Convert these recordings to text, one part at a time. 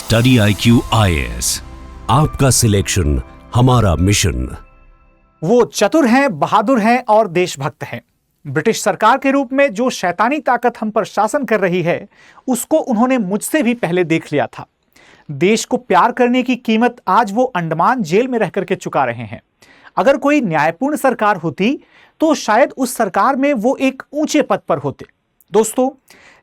Study IQ IAS, आपका selection हमारा mission. वो चतुर हैं, बहादुर हैं और देशभक्त हैं। ब्रिटिश सरकार के रूप में जो शैतानी ताकत हम पर शासन कर रही है, उसको उन्होंने मुझसे भी पहले देख लिया था। देश को प्यार करने की कीमत आज वो अंडमान जेल में रह करके चुका रहे हैं। अगर कोई न्यायपूर्ण सरकार होती तो शायद उस सरकार में वो एक ऊंचे पद पर होते। दोस्तों,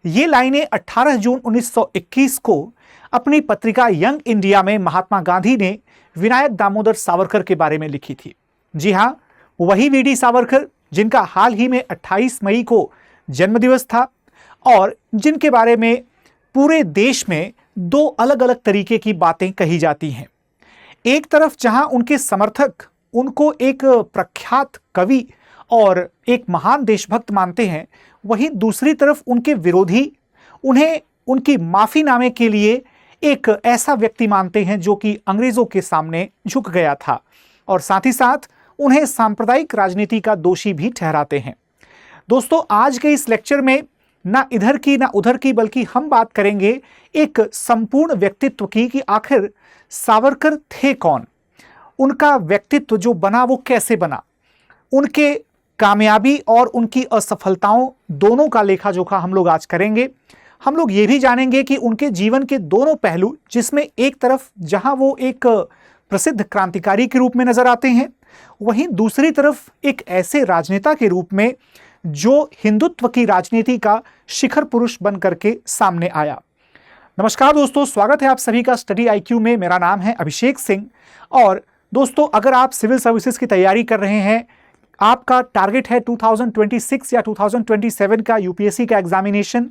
ये लाइनें 18 जून 1921 को अपनी पत्रिका यंग इंडिया में महात्मा गांधी ने विनायक दामोदर सावरकर के बारे में लिखी थी। जी हां, वही वीडी सावरकर जिनका हाल ही में 28 मई को जन्मदिवस था और जिनके बारे में पूरे देश में दो अलग अलग तरीके की बातें कही जाती हैं। एक तरफ जहां उनके समर्थक उनको एक प्रख्यात कवि और एक महान देशभक्त मानते हैं, वहीं दूसरी तरफ उनके विरोधी उन्हें उनकी माफीनामे के लिए एक ऐसा व्यक्ति मानते हैं जो कि अंग्रेजों के सामने झुक गया था और साथ ही साथ उन्हें सांप्रदायिक राजनीति का दोषी भी ठहराते हैं। दोस्तों, आज के इस लेक्चर में ना इधर की ना उधर की, बल्कि हम बात करेंगे एक संपूर्ण व्यक्तित्व की कि आखिर सावरकर थे कौन, उनका व्यक्तित्व जो बना वो कैसे बना, उनके कामयाबी और उनकी असफलताओं दोनों का लेखा जोखा हम लोग आज करेंगे। हम लोग ये भी जानेंगे कि उनके जीवन के दोनों पहलू, जिसमें एक तरफ जहां वो एक प्रसिद्ध क्रांतिकारी के रूप में नजर आते हैं, वहीं दूसरी तरफ एक ऐसे राजनेता के रूप में जो हिंदुत्व की राजनीति का शिखर पुरुष बन करके सामने आया। नमस्कार दोस्तों, स्वागत है आप सभी का स्टडी IQ में। मेरा नाम है अभिषेक सिंह। और दोस्तों, अगर आप सिविल सर्विसेज की तैयारी कर रहे हैं, आपका टारगेट है 2026 या 2027 का यूपीएससी का एग्जामिनेशन,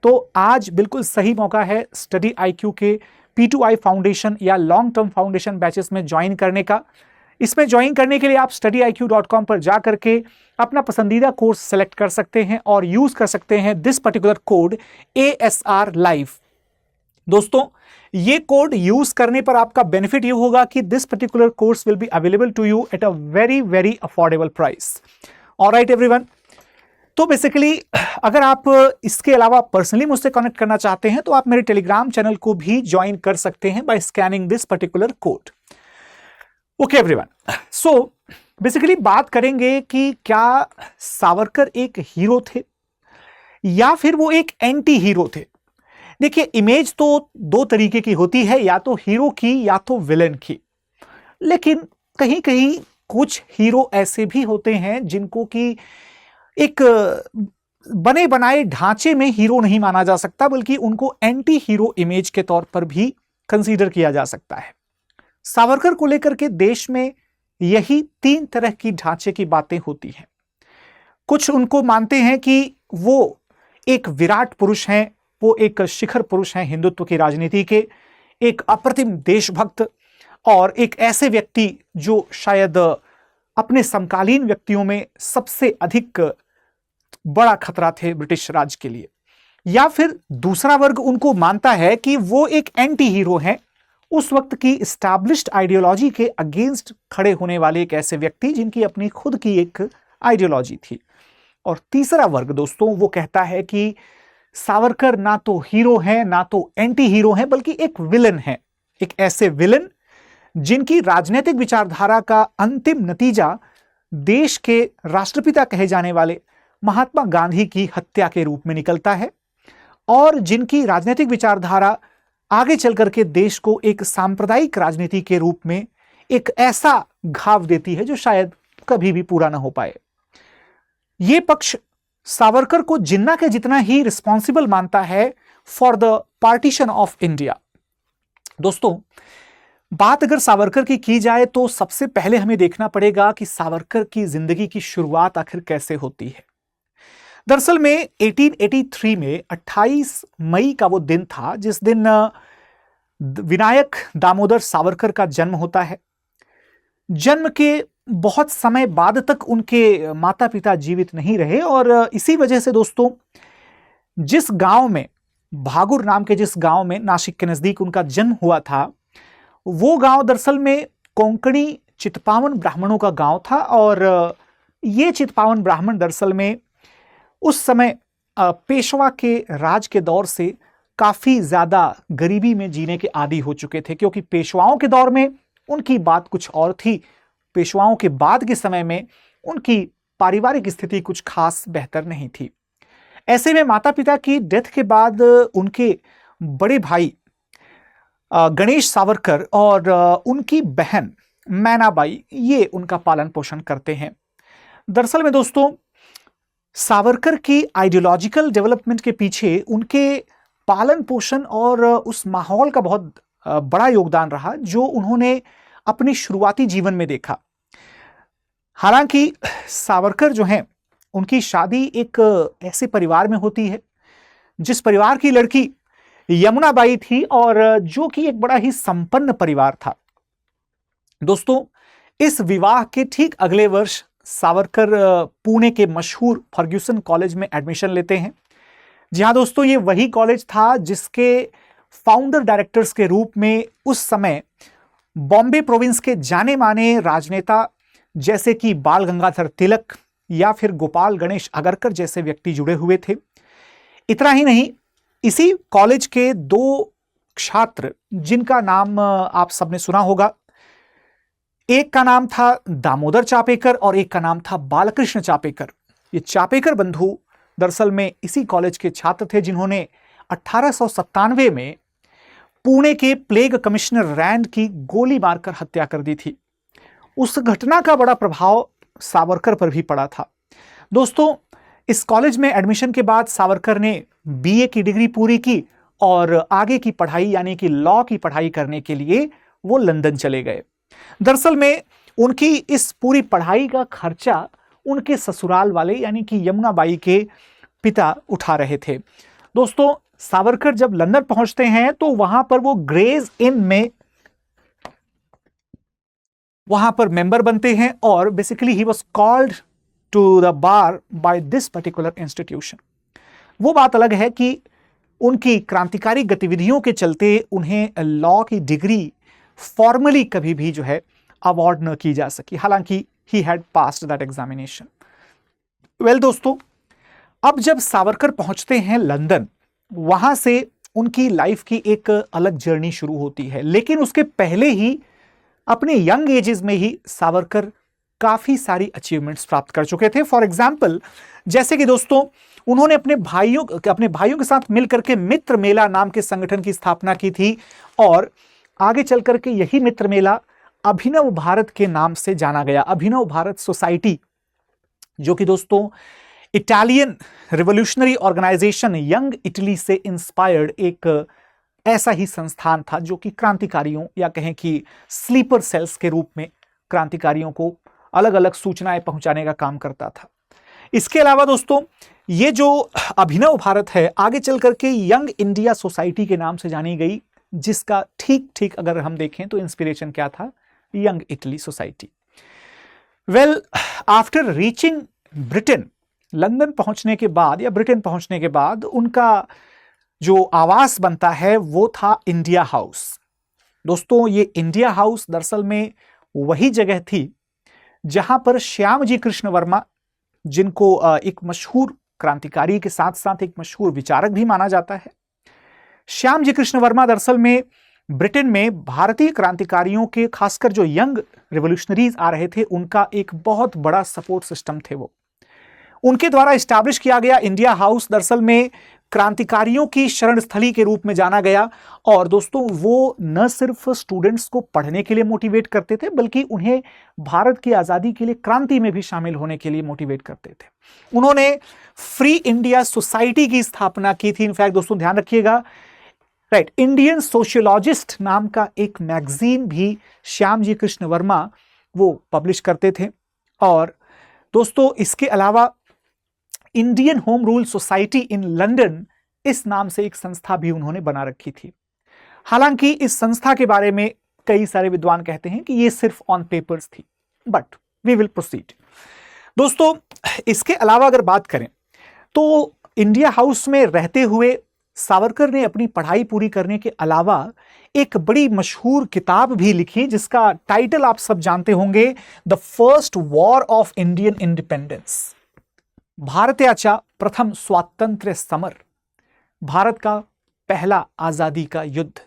तो आज बिल्कुल सही मौका है स्टडी IQ के P2I फाउंडेशन या लॉन्ग टर्म फाउंडेशन बैचेस में ज्वाइन करने का। इसमें ज्वाइन करने के लिए आप studyIQ.com पर जा करके अपना पसंदीदा कोर्स सेलेक्ट कर सकते हैं और यूज कर सकते हैं this particular code ASR Live। दोस्तों, ये कोड यूज करने पर आपका बेनिफिट ये होगा कि this particular course will be available to you at a very very affordable price. Alright everyone, तो बेसिकली अगर आप इसके अलावा पर्सनली मुझसे कनेक्ट करना चाहते हैं तो आप मेरे टेलीग्राम चैनल को भी ज्वाइन कर सकते हैं by scanning this particular code. Okay everyone, so basically बात करेंगे कि क्या सावरकर एक हीरो थे या फिर वो एक एंटी हीरो थे। देखिए, इमेज तो दो तरीके की होती है, या तो हीरो की या तो विलेन की। लेकिन कहीं कहीं कुछ हीरो ऐसे भी होते हैं जिनको कि एक बने बनाए ढांचे में हीरो नहीं माना जा सकता, बल्कि उनको एंटी हीरो इमेज के तौर पर भी कंसीडर किया जा सकता है। सावरकर को लेकर के देश में यही तीन तरह की ढांचे की बातें होती हैं। कुछ उनको मानते हैं कि वो एक विराट पुरुष हैं, वो एक शिखर पुरुष हैं हिंदुत्व की राजनीति के, एक अप्रतिम देशभक्त और एक ऐसे व्यक्ति जो शायद अपने समकालीन व्यक्तियों में सबसे अधिक बड़ा खतरा थे ब्रिटिश राज के लिए। या फिर दूसरा वर्ग उनको मानता है कि वो एक एंटी हीरो हैं, उस वक्त की एस्टैब्लिश्ड आइडियोलॉजी के अगेंस्ट खड़े होने वाले एक ऐसे व्यक्ति जिनकी अपनी खुद की एक आइडियोलॉजी थी। और तीसरा वर्ग दोस्तों, वो कहता है कि सावरकर ना तो हीरो हैं ना तो एंटी हीरो हैं, बल्कि एक विलन है, एक ऐसे विलन जिनकी राजनीतिक विचारधारा का अंतिम नतीजा देश के राष्ट्रपिता कहे जाने वाले महात्मा गांधी की हत्या के रूप में निकलता है और जिनकी राजनीतिक विचारधारा आगे चल करके देश को एक सांप्रदायिक राजनीति के रूप में एक ऐसा घाव देती है जो शायद कभी भी पूरा ना हो पाए। यह पक्ष सावरकर को जिन्ना के जितना ही रिस्पॉन्सिबल मानता है for the partition of India. दोस्तों, बात अगर सावरकर की जाए तो सबसे पहले हमें देखना पड़ेगा कि सावरकर की जिंदगी की शुरुआत आखिर कैसे होती है। दरअसल में 1883 में 28 मई का वो दिन था जिस दिन विनायक दामोदर सावरकर का जन्म होता है। जन्म के बहुत समय बाद तक उनके माता पिता जीवित नहीं रहे और इसी वजह से दोस्तों, जिस गांव में, भागुर नाम के जिस गांव में नासिक के नजदीक उनका जन्म हुआ था, वो गांव दरअसल में कोंकणी चितपावन ब्राह्मणों का गांव था। और ये चितपावन ब्राह्मण दरअसल में उस समय पेशवा के राज के दौर से काफी ज्यादा गरीबी में जीने के आदी हो चुके थे, क्योंकि पेशवाओं के दौर में उनकी बात कुछ और थी, पेशवाओं के बाद के समय में उनकी पारिवारिक स्थिति कुछ खास बेहतर नहीं थी। ऐसे में माता पिता की डेथ के बाद उनके बड़े भाई गणेश सावरकर और उनकी बहन मैनाबाई ये उनका पालन पोषण करते हैं। दरअसल में दोस्तों, सावरकर की आइडियोलॉजिकल डेवलपमेंट के पीछे उनके पालन पोषण और उस माहौल का बहुत बड़ा योगदान रहा जो उन्होंने अपने शुरुआती जीवन में देखा। हालांकि सावरकर जो हैं, उनकी शादी एक ऐसे परिवार में होती है जिस परिवार की लड़की यमुनाबाई थी और जो कि एक बड़ा ही संपन्न परिवार था। दोस्तों, इस विवाह के ठीक अगले वर्ष सावरकर पुणे के मशहूर फर्ग्यूसन कॉलेज में एडमिशन लेते हैं। जी हाँ दोस्तों, ये वही कॉलेज था जिसके फाउंडर डायरेक्टर्स के रूप में उस समय बॉम्बे प्रोविंस के जाने माने राजनेता जैसे कि बाल गंगाधर तिलक या फिर गोपाल गणेश अगरकर जैसे व्यक्ति जुड़े हुए थे। इतना ही नहीं, इसी कॉलेज के 2 छात्र जिनका नाम आप सबने सुना होगा, एक का नाम था दामोदर चापेकर और एक का नाम था बालकृष्ण चापेकर। ये चापेकर बंधु दरअसल में इसी कॉलेज के छात्र थे जिन्होंने 1897 में पुणे के प्लेग कमिश्नर रैंड की गोली मारकर हत्या कर दी थी। उस घटना का बड़ा प्रभाव सावरकर पर भी पड़ा था। दोस्तों, इस कॉलेज में एडमिशन के बाद सावरकर ने बीए की डिग्री पूरी की और आगे की पढ़ाई यानी कि लॉ की पढ़ाई करने के लिए वो लंदन चले गए। दरअसल में उनकी इस पूरी पढ़ाई का खर्चा उनके ससुराल वाले यानी कि यमुनाबाई के पिता उठा रहे थे। दोस्तों, सावरकर जब लंदन पहुंचते हैं तो वहां पर वो ग्रेज इन में वहां पर मेंबर बनते हैं और basically he was called to the bar by this particular institution. वो बात अलग है कि उनकी क्रांतिकारी गतिविधियों के चलते उन्हें लॉ की डिग्री फॉर्मली कभी भी जो है अवार्ड न की जा सकी, हालांकि he had passed that examination. Well दोस्तों, अब जब सावरकर पहुंचते हैं लंदन, वहां से उनकी लाइफ की एक अलग जर्नी शुरू होती है। लेकिन उसके पहले ही अपने यंग एजेस में ही सावरकर काफी सारी अचीवमेंट्स प्राप्त कर चुके थे। फॉर एग्जाम्पल, जैसे कि दोस्तों, उन्होंने अपने भाइयों के साथ मिलकर के मित्र मेला नाम के संगठन की स्थापना की थी और आगे चल करके यही मित्र मेला अभिनव भारत के नाम से जाना गया। अभिनव भारत सोसाइटी, जो कि दोस्तों Italian revolutionary organisation young Italy से इंस्पायर्ड एक ऐसा ही संस्थान था जो कि क्रांतिकारियों या कहें कि स्लीपर सेल्स के रूप में क्रांतिकारियों को अलग अलग सूचनाएं पहुंचाने का काम करता था। इसके अलावा दोस्तों, ये जो अभिनव भारत है आगे चल करके यंग इंडिया सोसाइटी के नाम से जानी गई, जिसका ठीक अगर हम देखें तो इंस्पिरेशन क्या था, young Italy society. Well, after reaching Britain, London पहुंचने के बाद या ब्रिटेन पहुंचने के बाद उनका जो आवास बनता है वो था इंडिया हाउस। दोस्तों, ये इंडिया हाउस दरअसल में वही जगह थी जहां पर श्यामजी कृष्ण वर्मा, जिनको एक मशहूर क्रांतिकारी के साथ साथ एक मशहूर विचारक भी माना जाता है, श्यामजी कृष्ण वर्मा दरअसल में ब्रिटेन में भारतीय क्रांतिकारियों के, खासकर जो यंग रिवोल्यूशनरीज आ रहे थे, उनका एक बहुत बड़ा सपोर्ट सिस्टम थे। वो उनके द्वारा इस्टेब्लिश किया गया इंडिया हाउस दरअसल में क्रांतिकारियों की शरण स्थली के रूप में जाना गया। और दोस्तों, वो न सिर्फ स्टूडेंट्स को पढ़ने के लिए मोटिवेट करते थे, बल्कि उन्हें भारत की आजादी के लिए क्रांति में भी शामिल होने के लिए मोटिवेट करते थे। उन्होंने फ्री इंडिया सोसाइटी की स्थापना की थी। इनफैक्ट दोस्तों ध्यान रखिएगा, राइट, इंडियन सोशियोलॉजिस्ट नाम का एक मैगजीन भी श्यामजी कृष्ण वर्मा वो पब्लिश करते थे। और दोस्तों, इसके अलावा Indian home rule society in London, इस नाम से एक संस्था भी उन्होंने बना रखी थी। हालांकि इस संस्था के बारे में कई सारे विद्वान कहते हैं कि ये सिर्फ ऑन पेपर्स थी, बट वी विल प्रोसीड। दोस्तों, इसके अलावा अगर बात करें तो इंडिया हाउस में रहते हुए सावरकर ने अपनी पढ़ाई पूरी करने के अलावा एक बड़ी मशहूर किताब भी लिखी, जिसका टाइटल आप सब जानते होंगे, the first war of Indian independence, भारताच्या प्रथम स्वातंत्र्य समर, भारत का पहला आजादी का युद्ध।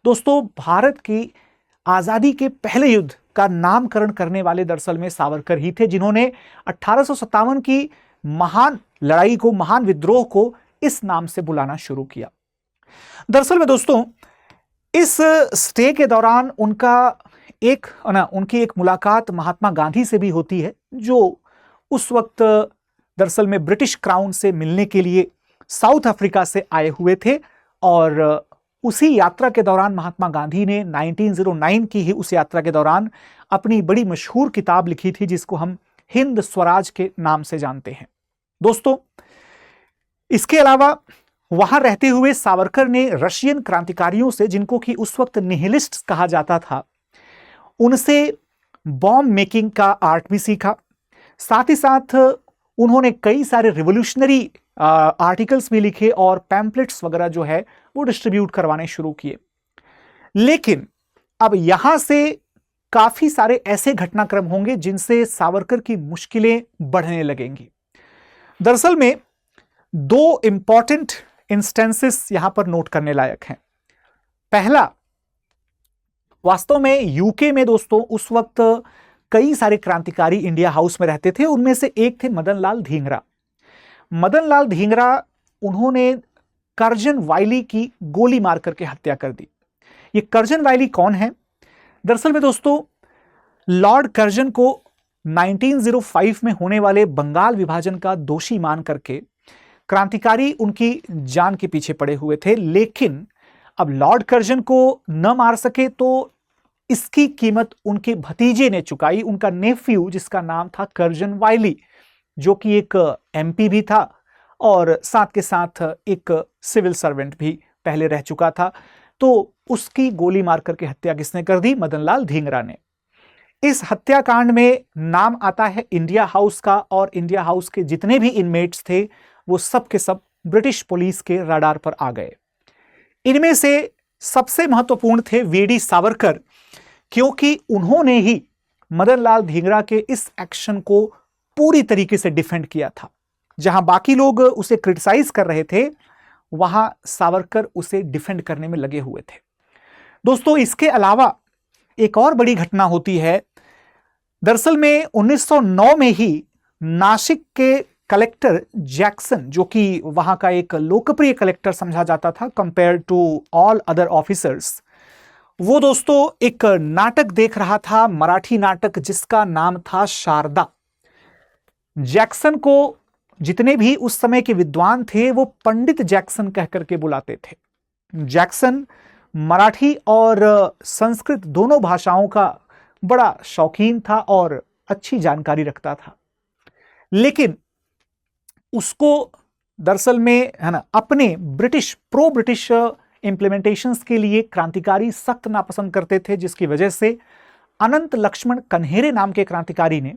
दोस्तों, भारत की आजादी के पहले युद्ध का नामकरण करने वाले दरअसल में सावरकर ही थे, जिन्होंने 1857 की महान लड़ाई को, महान विद्रोह को इस नाम से बुलाना शुरू किया। दरअसल में दोस्तों, इस स्टे के दौरान उनकी एक मुलाकात महात्मा गांधी से भी होती है, जो उस वक्त दरअसल में ब्रिटिश क्राउन से मिलने के लिए साउथ अफ्रीका से आए हुए थे। और उसी यात्रा के दौरान महात्मा गांधी ने 1909 की ही उस यात्रा के दौरान अपनी बड़ी मशहूर किताब लिखी थी, जिसको हम हिंद स्वराज के नाम से जानते हैं। दोस्तों, इसके अलावा वहां रहते हुए सावरकर ने रशियन क्रांतिकारियों से, जिनको कि उस वक्त निहिलिस्ट कहा जाता था, उनसे बॉम्ब मेकिंग का आर्ट भी सीखा। साथ ही साथ उन्होंने कई सारे रिवोल्यूशनरी आर्टिकल्स भी लिखे और पैम्पलेट्स वगैरह जो है वो डिस्ट्रीब्यूट करवाने शुरू किए। लेकिन अब यहां से काफी सारे ऐसे घटनाक्रम होंगे जिनसे सावरकर की मुश्किलें बढ़ने लगेंगी। दरअसल में दो इंपॉर्टेंट इंस्टेंसेस यहां पर नोट करने लायक हैं। पहला, वास्तव में यूके में दोस्तों उस वक्त कई सारे क्रांतिकारी इंडिया हाउस में रहते थे। उनमें से एक थे मदन लाल धींगरा। मदन लाल धींगरा, उन्होंने कर्जन वाइली की गोली मार करके हत्या कर दी। ये कर्जन वाइली कौन है? दरअसल में दोस्तों, लॉर्ड कर्जन को 1905 में होने वाले बंगाल विभाजन का दोषी मान करके क्रांतिकारी उनकी जान के पीछे पड़े हुए थे। लेकिन अब लॉर्ड कर्जन को न मार सके तो इसकी कीमत उनके भतीजे ने चुकाई। उनका नेफ्यू, जिसका नाम था कर्जन वाइली, जो कि एक एमपी भी था और साथ के साथ एक सिविल सर्वेंट भी पहले रह चुका था, तो उसकी गोली मार करके हत्या किसने कर दी? मदनलाल धींगरा ने। इस हत्याकांड में नाम आता है इंडिया हाउस का, और इंडिया हाउस के जितने भी इनमेट्स थे वो सब के सब ब्रिटिश पुलिस के रडार पर आ गए। इनमें से सबसे महत्वपूर्ण थे वीडी सावरकर, क्योंकि उन्होंने ही मदनलाल धींगरा के इस एक्शन को पूरी तरीके से डिफेंड किया था। जहां बाकी लोग उसे क्रिटिसाइज कर रहे थे, वहां सावरकर उसे डिफेंड करने में लगे हुए थे। दोस्तों, इसके अलावा एक और बड़ी घटना होती है। दरअसल में 1909 में ही नासिक के कलेक्टर जैक्सन, जो कि वहां का एक लोकप्रिय कलेक्टर समझा जाता था compare to all other officers, वो दोस्तों एक नाटक देख रहा था, मराठी नाटक, जिसका नाम था शारदा। जैक्सन को जितने भी उस समय के विद्वान थे वो पंडित जैक्सन कह करके बुलाते थे। जैक्सन मराठी और संस्कृत दोनों भाषाओं का बड़ा शौकीन था और अच्छी जानकारी रखता था। लेकिन उसको दरअसल में अपने प्रो ब्रिटिश इंप्लीमेंटेशंस के लिए क्रांतिकारी सख्त नापसंद करते थे, जिसकी वजह से अनंत लक्ष्मण कन्हेरे नाम के क्रांतिकारी ने,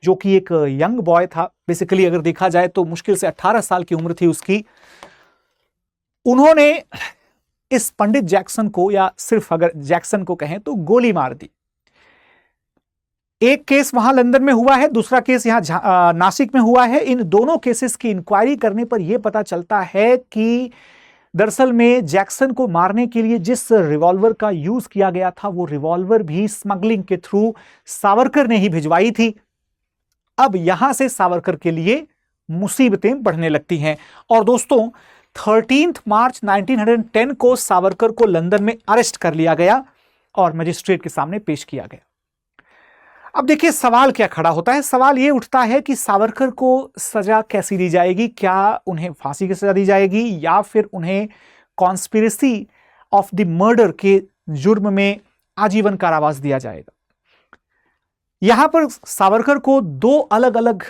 जो कि एक यंग बॉय था, बेसिकली अगर देखा जाए तो मुश्किल से 18 साल की उम्र थी उसकी, उन्होंने इस पंडित जैक्सन को, या सिर्फ अगर जैक्सन को कहें तो, गोली मार दी। एक केस वहां लंदन में हुआ है, दूसरा केस यहां नासिक में हुआ है। इन दोनों केसेस की इंक्वायरी करने पर यह पता चलता है कि दरअसल में जैक्सन को मारने के लिए जिस रिवॉल्वर का यूज किया गया था, वो रिवॉल्वर भी स्मगलिंग के थ्रू सावरकर ने ही भिजवाई थी। अब यहां से सावरकर के लिए मुसीबतें बढ़ने लगती हैं। और दोस्तों, 13 मार्च 1910 को सावरकर को लंदन में अरेस्ट कर लिया गया और मजिस्ट्रेट के सामने पेश किया गया। अब देखिए, सवाल क्या खड़ा होता है? सवाल यह उठता है कि सावरकर को सजा कैसी दी जाएगी? क्या उन्हें फांसी की सजा दी जाएगी, या फिर उन्हें कॉन्स्पिरेसी ऑफ द मर्डर के जुर्म में आजीवन कारावास दिया जाएगा? यहां पर सावरकर को दो अलग अलग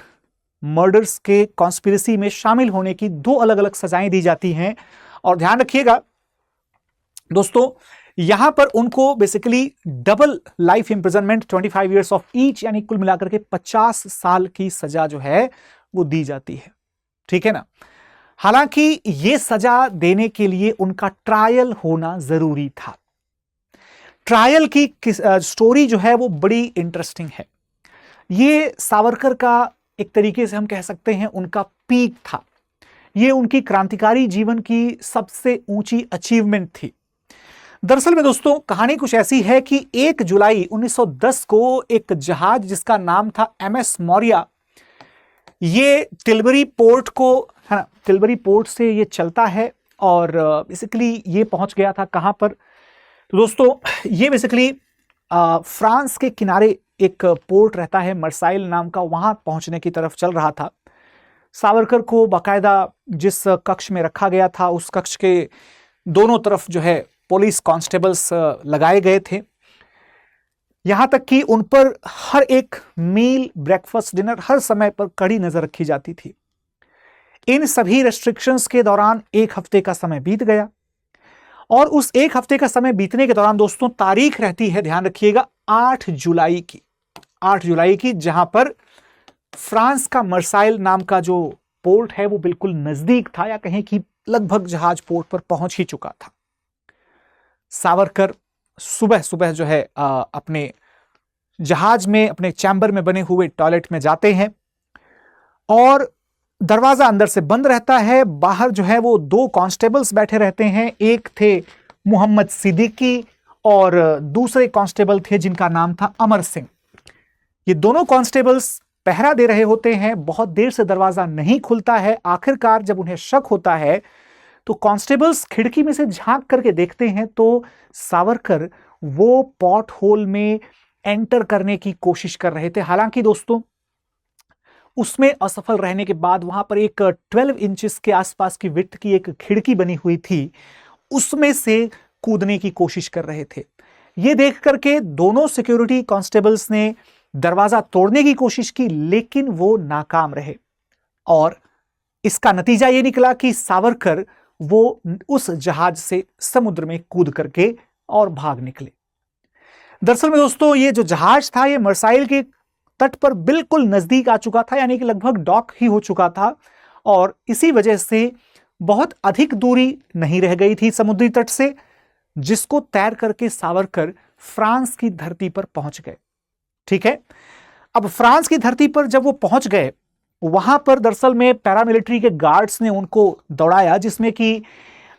मर्डर्स के कॉन्स्पिरेसी में शामिल होने की दो अलग अलग सजाएं दी जाती हैं। और ध्यान रखिएगा दोस्तों, यहां पर उनको basically double life imprisonment 25 years of each, यानी कुल मिलाकर के 50 साल की सजा जो है वो दी जाती है। ठीक है ना? हालांकि यह सजा देने के लिए उनका ट्रायल होना जरूरी था। ट्रायल की स्टोरी जो है वो बड़ी इंटरेस्टिंग है। ये सावरकर का एक तरीके से हम कह सकते हैं उनका पीक था। ये उनकी क्रांतिकारी जीवन की सबसे ऊंची अचीवमेंट थी। दरअसल में दोस्तों कहानी कुछ ऐसी है कि 1 जुलाई 1910 को एक जहाज जिसका नाम था MS मौर्या, ये टिलबरी पोर्ट को, है ना, टिलबरी पोर्ट से ये चलता है और बेसिकली ये पहुंच गया था कहां पर, तो दोस्तों ये बेसिकली फ्रांस के किनारे एक पोर्ट रहता है मर्साइल नाम का, वहां पहुंचने की तरफ चल रहा था। सावरकर को बाकायदा जिस कक्ष में रखा गया था उस कक्ष के दोनों तरफ जो है पुलिस कांस्टेबल्स लगाए गए थे, यहां तक कि उन पर हर एक मील, ब्रेकफास्ट, डिनर हर समय पर कड़ी नजर रखी जाती थी। इन सभी रेस्ट्रिक्शंस के दौरान 1 हफ्ते का समय बीत गया और उस 1 हफ्ते का समय बीतने के दौरान दोस्तों तारीख रहती है, ध्यान रखिएगा, 8 जुलाई की, 8 जुलाई की, जहां पर फ्रांस का मर्साइल नाम का जो पोर्ट है वो बिल्कुल नजदीक था, या कहें कि लगभग जहाज पोर्ट पर पहुंच ही चुका था। सावरकर सुबह सुबह जो है अपने जहाज में, अपने चैम्बर में बने हुए टॉयलेट में जाते हैं और दरवाजा अंदर से बंद रहता है। बाहर जो है वो 2 कांस्टेबल्स बैठे रहते हैं, एक थे मोहम्मद सिद्दीकी और दूसरे कांस्टेबल थे जिनका नाम था अमर सिंह। ये दोनों कांस्टेबल्स पहरा दे रहे होते हैं। बहुत देर से दरवाजा नहीं खुलता है। आखिरकार जब उन्हें शक होता है तो कांस्टेबल्स खिड़की में से झांक करके देखते हैं तो सावरकर वो पॉट होल में एंटर करने की कोशिश कर रहे थे। हालांकि दोस्तों उसमें असफल रहने के बाद वहां पर एक 12 इंचेस के आसपास की विड्थ की एक खिड़की बनी हुई थी, उसमें से कूदने की कोशिश कर रहे थे। यह देख करके दोनों सिक्योरिटी कांस्टेबल्स ने दरवाजा तोड़ने की कोशिश की, लेकिन वो नाकाम रहे और इसका नतीजा यह निकला कि सावरकर वो उस जहाज से समुद्र में कूद करके और भाग निकले। दरअसल में दोस्तों ये जो जहाज था ये मर्साइल के तट पर बिल्कुल नजदीक आ चुका था, यानी कि लगभग डॉक ही हो चुका था और इसी वजह से बहुत अधिक दूरी नहीं रह गई थी समुद्री तट से, जिसको तैर करके सावरकर फ्रांस की धरती पर पहुंच गए। ठीक है, अब फ्रांस की धरती पर जब वो पहुंच गए, वहां पर दरअसल में पैरामिलिट्री के गार्ड्स ने उनको दौड़ाया, जिसमें कि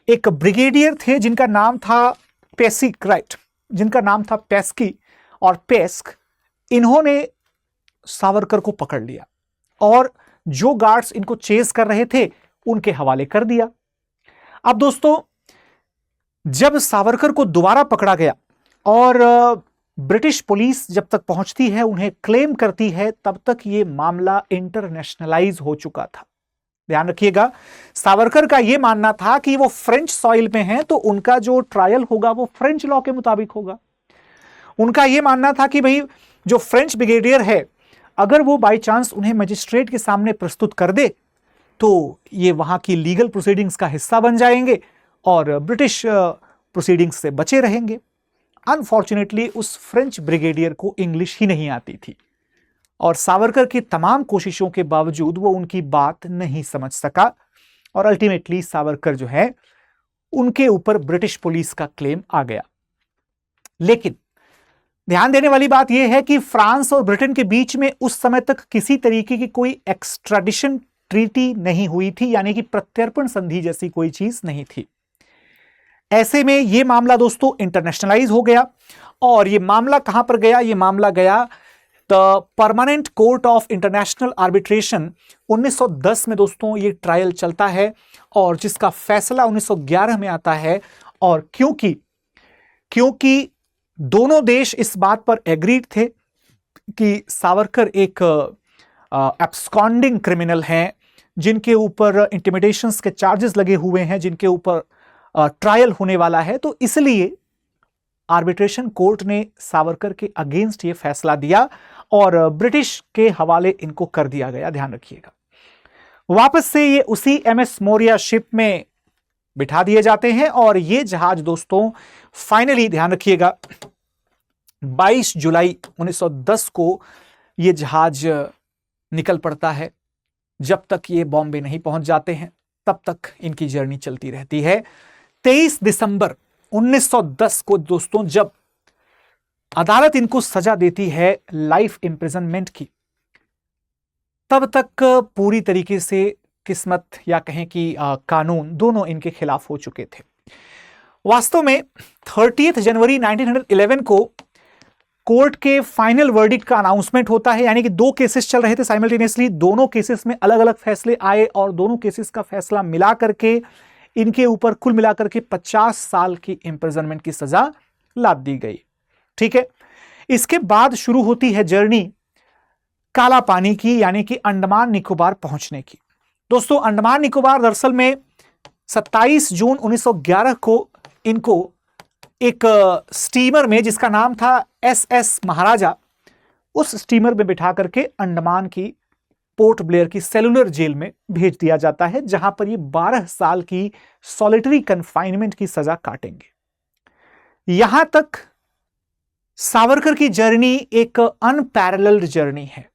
एक ब्रिगेडियर थे जिनका नाम था पेसिक, राइट, जिनका नाम था पेस्की और पेस्क। इन्होंने सावरकर को पकड़ लिया और जो गार्ड्स इनको चेस कर रहे थे उनके हवाले कर दिया। अब दोस्तों जब सावरकर को दोबारा पकड़ा गया और ब्रिटिश पुलिस जब तक पहुंचती है, उन्हें क्लेम करती है, तब तक यह मामला इंटरनेशनलाइज हो चुका था। ध्यान रखिएगा, सावरकर का यह मानना था कि वो फ्रेंच सॉइल में हैं तो उनका जो ट्रायल होगा वो फ्रेंच लॉ के मुताबिक होगा। उनका यह मानना था कि भाई जो फ्रेंच ब्रिगेडियर है, अगर वो बाई चांस उन्हें मजिस्ट्रेट के सामने प्रस्तुत कर दे तो ये वहां की लीगल प्रोसीडिंग्स का हिस्सा बन जाएंगे और ब्रिटिश प्रोसीडिंग्स से बचे रहेंगे। अनफॉर्चुनेटली उस फ्रेंच ब्रिगेडियर को इंग्लिश ही नहीं आती थी और सावरकर की तमाम कोशिशों के बावजूद वो उनकी बात नहीं समझ सका और अल्टीमेटली सावरकर जो है उनके ऊपर ब्रिटिश पुलिस का क्लेम आ गया। लेकिन ध्यान देने वाली बात यह है कि फ्रांस और ब्रिटेन के बीच में उस समय तक किसी तरीके की कोई एक्स्ट्राडिशन ट्रीटी नहीं हुई थी, यानी कि प्रत्यर्पण संधि जैसी कोई चीज नहीं थी। ऐसे में यह मामला दोस्तों इंटरनेशनलाइज हो गया और यह मामला कहां पर गया? यह मामला गया the permanent court of international arbitration. 1910 में दोस्तों ये ट्रायल चलता है और जिसका फैसला 1911 में आता है। और क्योंकि दोनों देश इस बात पर एग्रीड थे कि सावरकर एक एब्सकॉन्डिंग क्रिमिनल हैं, जिनके ऊपर इंटिमिडेशंस के चार्जेस लगे हुए हैं, जिनके ऊपर ट्रायल होने वाला है, तो इसलिए आर्बिट्रेशन कोर्ट ने सावरकर के अगेंस्ट ये फैसला दिया और ब्रिटिश के हवाले इनको कर दिया गया। ध्यान रखिएगा, वापस से ये उसी MS मौर्या शिप में बिठा दिए जाते हैं और ये जहाज दोस्तों फाइनली, ध्यान रखिएगा, 22 जुलाई 1910 को ये जहाज निकल पड़ता है। जब तक ये बॉम्बे नहीं पहुंच जाते हैं तब तक इनकी जर्नी चलती रहती है। 23 दिसंबर 1910 को दोस्तों जब अदालत इनको सजा देती है लाइफ इंप्रिजनमेंट की, तब तक पूरी तरीके से किस्मत या कहें कि कानून दोनों इनके खिलाफ हो चुके थे। वास्तव में 30 जनवरी 1911 को कोर्ट के फाइनल वर्डिक्ट का अनाउंसमेंट होता है, यानी कि 2 केसेस चल रहे थे साइमल्टेनियसली, दोनों केसेस में अलग अलग फैसले आए और दोनों केसेस का फैसला मिला करके इनके ऊपर कुल मिलाकर के 50 साल की इंप्रिजनमेंट की सजा लाद दी गई। ठीक है, इसके बाद शुरू होती है जर्नी काला पानी की, यानी कि अंडमान निकोबार पहुंचने की। दोस्तों, अंडमान निकोबार दरअसल में 27 जून 1911 को इनको एक स्टीमर में, जिसका नाम था SS महाराजा, उस स्टीमर में बिठा करके अंडमान की पोर्ट ब्लेयर की सेलुलर जेल में भेज दिया जाता है, जहां पर ये 12 साल की सॉलिटरी कन्फाइनमेंट की सजा काटेंगे। यहां तक सावरकर की जर्नी एक अनपैरेलल्ड जर्नी है।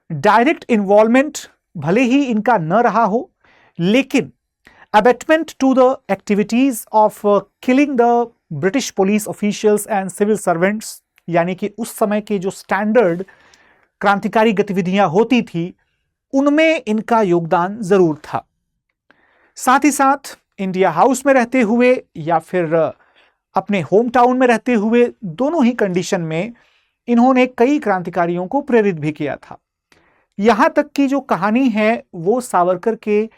डायरेक्ट इन्वॉल्वमेंट भले ही इनका न रहा हो, लेकिन abetment to the activities of killing the British police officials and civil servants, यानी कि उस समय के जो स्टैंडर्ड क्रांतिकारी गतिविधियां होती थी उनमें इनका योगदान जरूर था। साथ ही साथ इंडिया हाउस में रहते हुए या फिर अपने होम टाउन में रहते हुए, दोनों ही कंडीशन में इन्होंने कई क्रांतिकारियों को प्रेरित भी किया था। यहां तक की जो कहानी है वो सावरकर के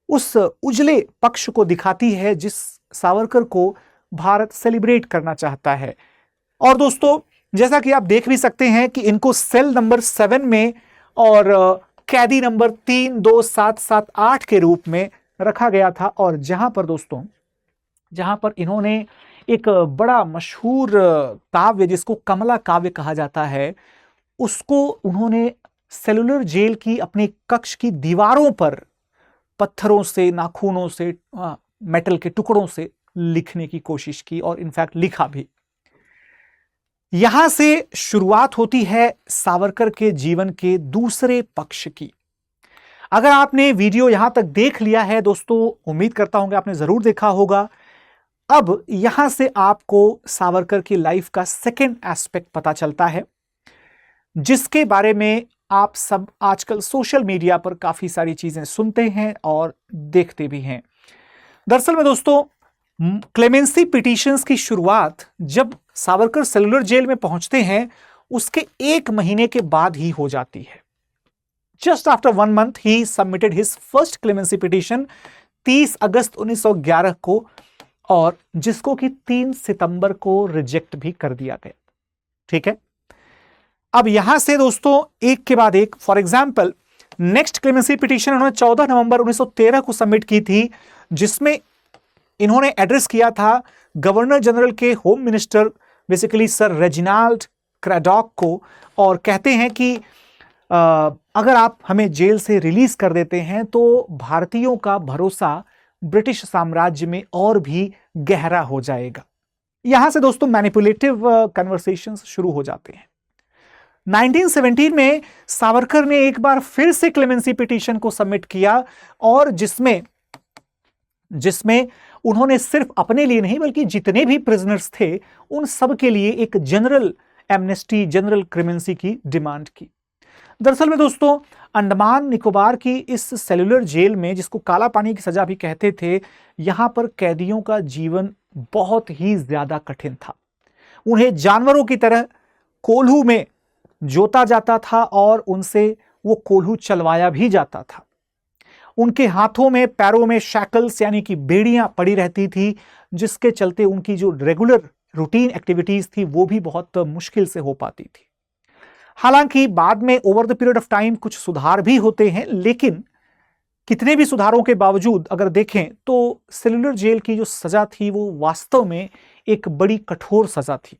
उस उजले पक्ष को दिखाती है जिस सावरकर को भारत सेलिब्रेट करना चाहता है। और दोस्तों, जैसा कि आप देख भी सकते हैं कि इनको सेल नंबर 7 में और कैदी नंबर 32778 के रूप में रखा गया था, और जहां पर दोस्तों, जहां पर इन्होंने एक बड़ा मशहूर काव्य जिसको कमला काव्य कहा जाता है, उसको उन्होंने सेलुलर जेल की अपने कक्ष की दीवारों पर पत्थरों से, नाखूनों से, मेटल के टुकड़ों से लिखने की कोशिश की और इनफैक्ट लिखा भी। यहां से शुरुआत होती है सावरकर के जीवन के दूसरे पक्ष की। अगर आपने वीडियो यहां तक देख लिया है दोस्तों, उम्मीद करता हूं कि आपने जरूर देखा होगा। अब यहां से आपको सावरकर की लाइफ का सेकंड एस्पेक्ट पता चलता है, जिसके बारे में आप सब आजकल सोशल मीडिया पर काफी सारी चीजें सुनते हैं और देखते भी हैं। दरअसल में दोस्तों, क्लेमेंसी पिटीशंस की शुरुआत जब सावरकर सेलुलर जेल में पहुंचते हैं उसके 1 महीने के बाद ही हो जाती है। जस्ट आफ्टर 1 month ही submitted his first clemency petition 30 August 1911 को, और जिसको कि 3 सितंबर को रिजेक्ट भी कर दिया गया। ठीक है, अब यहां से दोस्तों एक के बाद एक, for example next clemency petition उन्होंने 14 नवंबर 1913 को सबमिट की थी, जिसमें इन्होंने एड्रेस किया था गवर्नर जनरल के home minister basically sir Reginald Craddock को, और कहते हैं कि अगर आप हमें जेल से रिलीज कर देते हैं तो भारतीयों का भरोसा ब्रिटिश साम्राज्य में और भी गहरा हो जाएगा। यहां से दोस्तों मैनिपुलेटिव कन्वर्सेशंस शुरू हो जाते हैं। 1917 में सावरकर ने एक बार फिर से क्लेमेंसी पिटीशन को सबमिट किया, और जिसमें उन्होंने सिर्फ अपने लिए नहीं बल्कि जितने भी प्रिजनर्स थे उन सब के लिए एक जनरल एमनेस्टी, जनरल क्लेमेंसी की डिमांड की। दरअसल में दोस्तों, अंडमान निकोबार की इस सेलुलर जेल में, जिसको काला पानी की सजा भी कहते थे, यहां पर कैदियों का जीवन बहुत ही ज्यादा कठिन था। उन्हें जानवरों की तरह कोल्हू में जोता जाता था और उनसे वो कोल्हू चलवाया भी जाता था। उनके हाथों में, पैरों में शैकल्स यानी कि बेड़ियां पड़ी रहती थी, जिसके चलते उनकी जो रेगुलर रूटीन एक्टिविटीज थी वो भी बहुत मुश्किल से हो पाती थी। हालांकि बाद में over the period of time कुछ सुधार भी होते हैं, लेकिन कितने भी सुधारों के बावजूद अगर देखें तो सेलुलर जेल की जो सजा थी वो वास्तव में एक बड़ी कठोर सजा थी।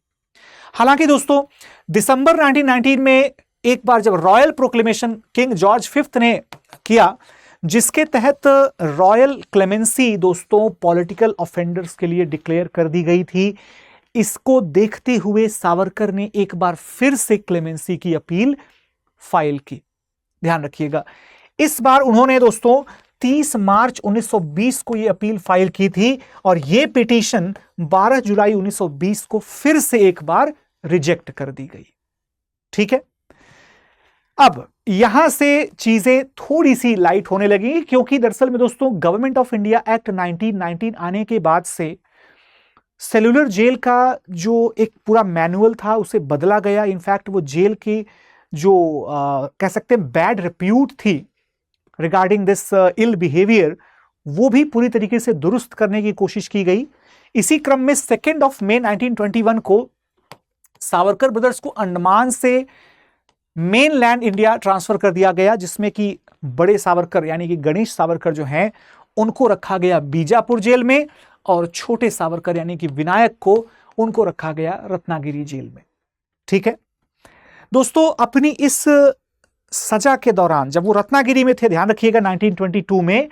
हालांकि दोस्तों, दिसंबर 1919 में एक बार जब royal proclamation king George V ने किया, जिसके तहत रॉयल क्लेमेंसी दोस्तों पॉलिटिकल ऑफेंडर्स के लिए डिक्लेयर कर दी गई थी, इसको देखते हुए सावरकर ने एक बार फिर से क्लेमेंसी की अपील फाइल की। ध्यान रखिएगा, इस बार उन्होंने दोस्तों 30 मार्च 1920 को यह अपील फाइल की थी, और यह पिटीशन 12 जुलाई 1920 को फिर से एक बार रिजेक्ट कर दी गई। ठीक है, अब यहां से चीजें थोड़ी सी लाइट होने लगी, क्योंकि दरअसल में दोस्तों गवर्नमेंट ऑफ इंडिया एक्ट 1919 आने के बाद से सेलुलर जेल का जो एक पूरा मैनुअल था उसे बदला गया। इनफैक्ट वो जेल की जो कह सकते हैं बैड रिप्यूट थी रिगार्डिंग दिस इल बिहेवियर, वो भी पूरी तरीके से दुरुस्त करने की कोशिश की गई। इसी क्रम में 2 मई 1921 को सावरकर ब्रदर्स को अंडमान से मेन लैंड इंडिया ट्रांसफर कर दिया गया, जिसमें कि बड़े सावरकर यानी कि गणेश सावरकर जो हैं उनको रखा गया बीजापुर जेल में, और छोटे सावरकर यानी कि विनायक को उनको रखा गया रत्नागिरी जेल में। ठीक है दोस्तों, अपनी इस सजा के दौरान जब वो रत्नागिरी में थे, ध्यान रखिएगा 1922 में,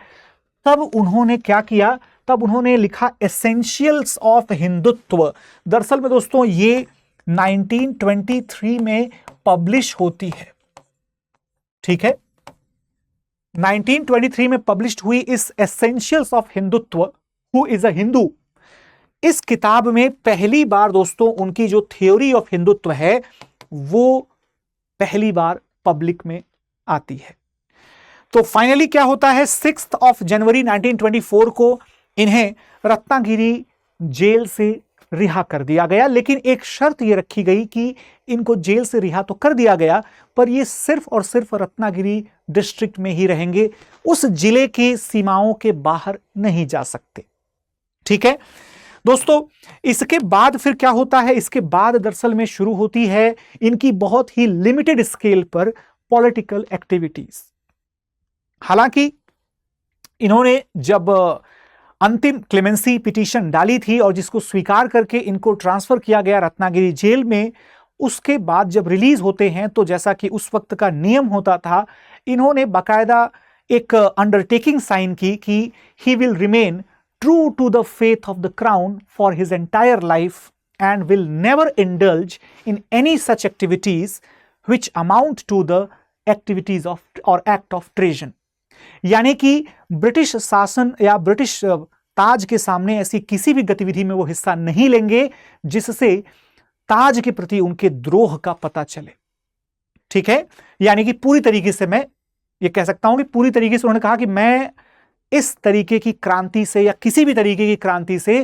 तब उन्होंने क्या किया, तब उन्होंने लिखा एसेंशियल्स ऑफ हिंदुत्व। दरअसल में दोस्तों ये 1923 में पब्लिश होती है। ठीक है, 1923 में पब्लिश हुई इस essentials of Hindutva, who is a Hindu, इस किताब में पहली बार दोस्तों उनकी जो थ्योरी ऑफ हिंदुत्व है वो पहली बार पब्लिक में आती है। तो फाइनली क्या होता है, 6 जनवरी 1924 को इन्हें रत्नागिरी जेल से रिहा कर दिया गया। लेकिन एक शर्त यह रखी गई कि इनको जेल से रिहा तो कर दिया गया, पर ये सिर्फ और सिर्फ रत्नागिरी डिस्ट्रिक्ट में ही रहेंगे, उस जिले की सीमाओं के बाहर नहीं जा सकते। ठीक है दोस्तों, इसके बाद फिर क्या होता है, इसके बाद दरअसल में शुरू होती है इनकी बहुत ही लिमिटेड स्केल पर पॉलिटिकल एक्टिविटीज। हालांकि इन्होंने जब अंतिम क्लेमेंसी पिटीशन डाली थी और जिसको स्वीकार करके इनको ट्रांसफर किया गया रत्नागिरी जेल में, उसके बाद जब रिलीज होते हैं तो जैसा कि उस वक्त का नियम होता था, इन्होंने बाकायदा एक अंडरटेकिंग साइन की कि he will remain true to the faith of the crown for his entire life and will never indulge in any such activities which amount to the activities of or act of treason। यानी कि British शासन या British ताज के सामने ऐसी किसी भी गतिविधि में वो हिस्सा नहीं लेंगे जिससे ताज के प्रति उनके द्रोह का पता चले। ठीक है, यानी कि पूरी तरीके से मैं ये कह सकता हूं कि पूरी तरीके से उन्होंने कहा कि मैं इस तरीके की क्रांति से या किसी भी तरीके की क्रांति से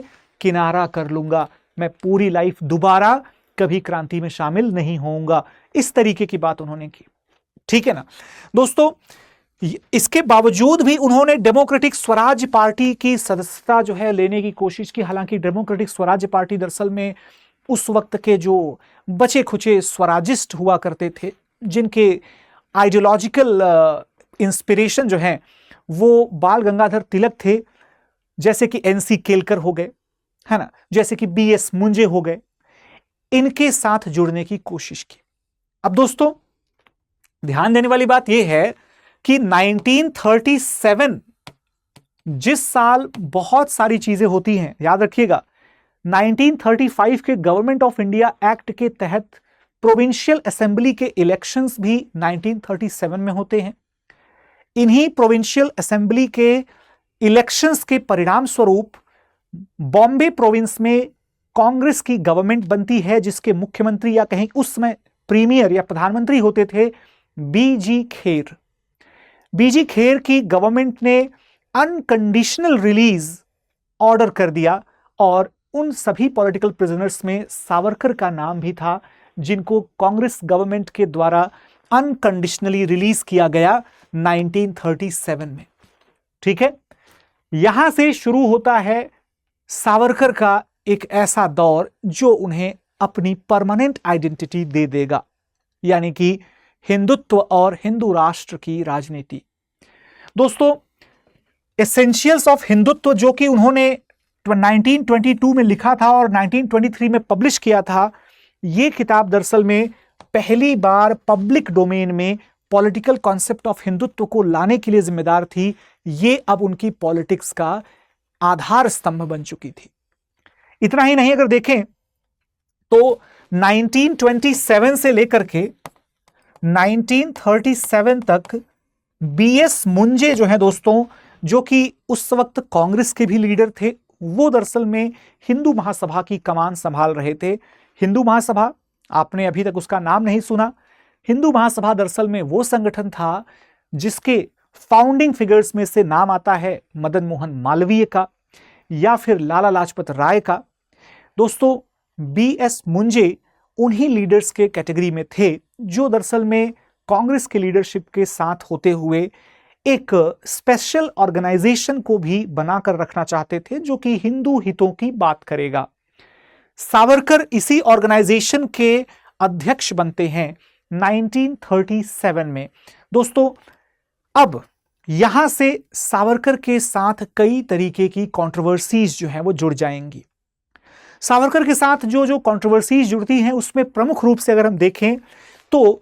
किनारा कर लूंगा, मैं पूरी लाइफ दोबारा कभी क्रांति में शामिल नहीं होऊंगा, इस तरीके की बात उन्होंने की। ठीक है ना दोस्तों, इसके बावजूद भी उन्होंने डेमोक्रेटिक स्वराज पार्टी की सदस्यता जो है लेने की कोशिश की। हालांकि डेमोक्रेटिक स्वराज पार्टी दरअसल में उस वक्त के जो बचे खुचे स्वराजिस्ट हुआ करते थे, जिनके आइडियोलॉजिकल इंस्पिरेशन जो है वो बाल गंगाधर तिलक थे, जैसे कि एनसी केलकर हो गए, है ना, जैसे कि बीएस मुंजे हो गए, इनके साथ जुड़ने की कोशिश की। अब दोस्तों ध्यान देने वाली बात यह है कि 1937 जिस साल बहुत सारी चीजें होती हैं, याद रखिएगा 1935 के गवर्नमेंट ऑफ इंडिया एक्ट के तहत प्रोविंशियल असेंबली के इलेक्शंस भी 1937 में होते हैं। इन्हीं प्रोविंशियल असेंबली के इलेक्शंस के परिणाम स्वरूप बॉम्बे प्रोविंस में कांग्रेस की गवर्नमेंट बनती है, जिसके मुख्यमंत्री या कहीं उस समय प्रीमियर या प्रधानमंत्री होते थे बीजी खेर। बीजी खेर की गवर्नमेंट ने अनकंडीशनल रिलीज ऑर्डर कर दिया और उन सभी पॉलिटिकल प्रिजनर्स में सावरकर का नाम भी था, जिनको कांग्रेस गवर्नमेंट के द्वारा अनकंडीशनली रिलीज किया गया 1937 में। ठीक है, यहां से शुरू होता है सावरकर का एक ऐसा दौर जो उन्हें अपनी परमानेंट आइडेंटिटी दे देगा, यानी कि हिंदुत्व और हिंदू राष्ट्र की राजनीति। दोस्तों एसेंशियल्स ऑफ हिंदुत्व जो कि उन्होंने 1922 में लिखा था और 1923 में पब्लिश किया था, यह किताब दरअसल में पहली बार पब्लिक डोमेन में पॉलिटिकल कॉन्सेप्ट ऑफ हिंदुत्व को लाने के लिए जिम्मेदार थी। ये अब उनकी पॉलिटिक्स का आधार स्तंभ बन चुकी थी। इतना ही नहीं, अगर देखें तो 1927 से लेकर के 1937 तक बीएस मुंजे जो है दोस्तों, जो कि उस वक्त कांग्रेस के भी लीडर थे, वो दरअसल में हिंदू महासभा की कमान संभाल रहे थे। हिंदू महासभा, आपने अभी तक उसका नाम नहीं सुना, हिंदू महासभा दरअसल में वो संगठन था जिसके फाउंडिंग फिगर्स में से नाम आता है मदन मोहन मालवीय का या फिर लाला लाजपत राय का। दोस्तों, बीएस मुंजे उन्हीं लीडर्स के कैटेगरी में थे जो दरअसल में कांग्रेस के लीडरशिप के साथ होते हुए एक स्पेशल ऑर्गेनाइजेशन को भी बनाकर रखना चाहते थे जो कि हिंदू हितों की बात करेगा। सावरकर इसी ऑर्गेनाइजेशन के अध्यक्ष बनते हैं 1937 में। दोस्तों, अब यहां से सावरकर के साथ कई तरीके की कंट्रोवर्सीज जो हैं वो जुड़ जाएंगी। सावरकर के साथ जो जो कंट्रोवर्सीज जुड़ती हैं उसमें प्रमुख रूप से अगर हम देखें तो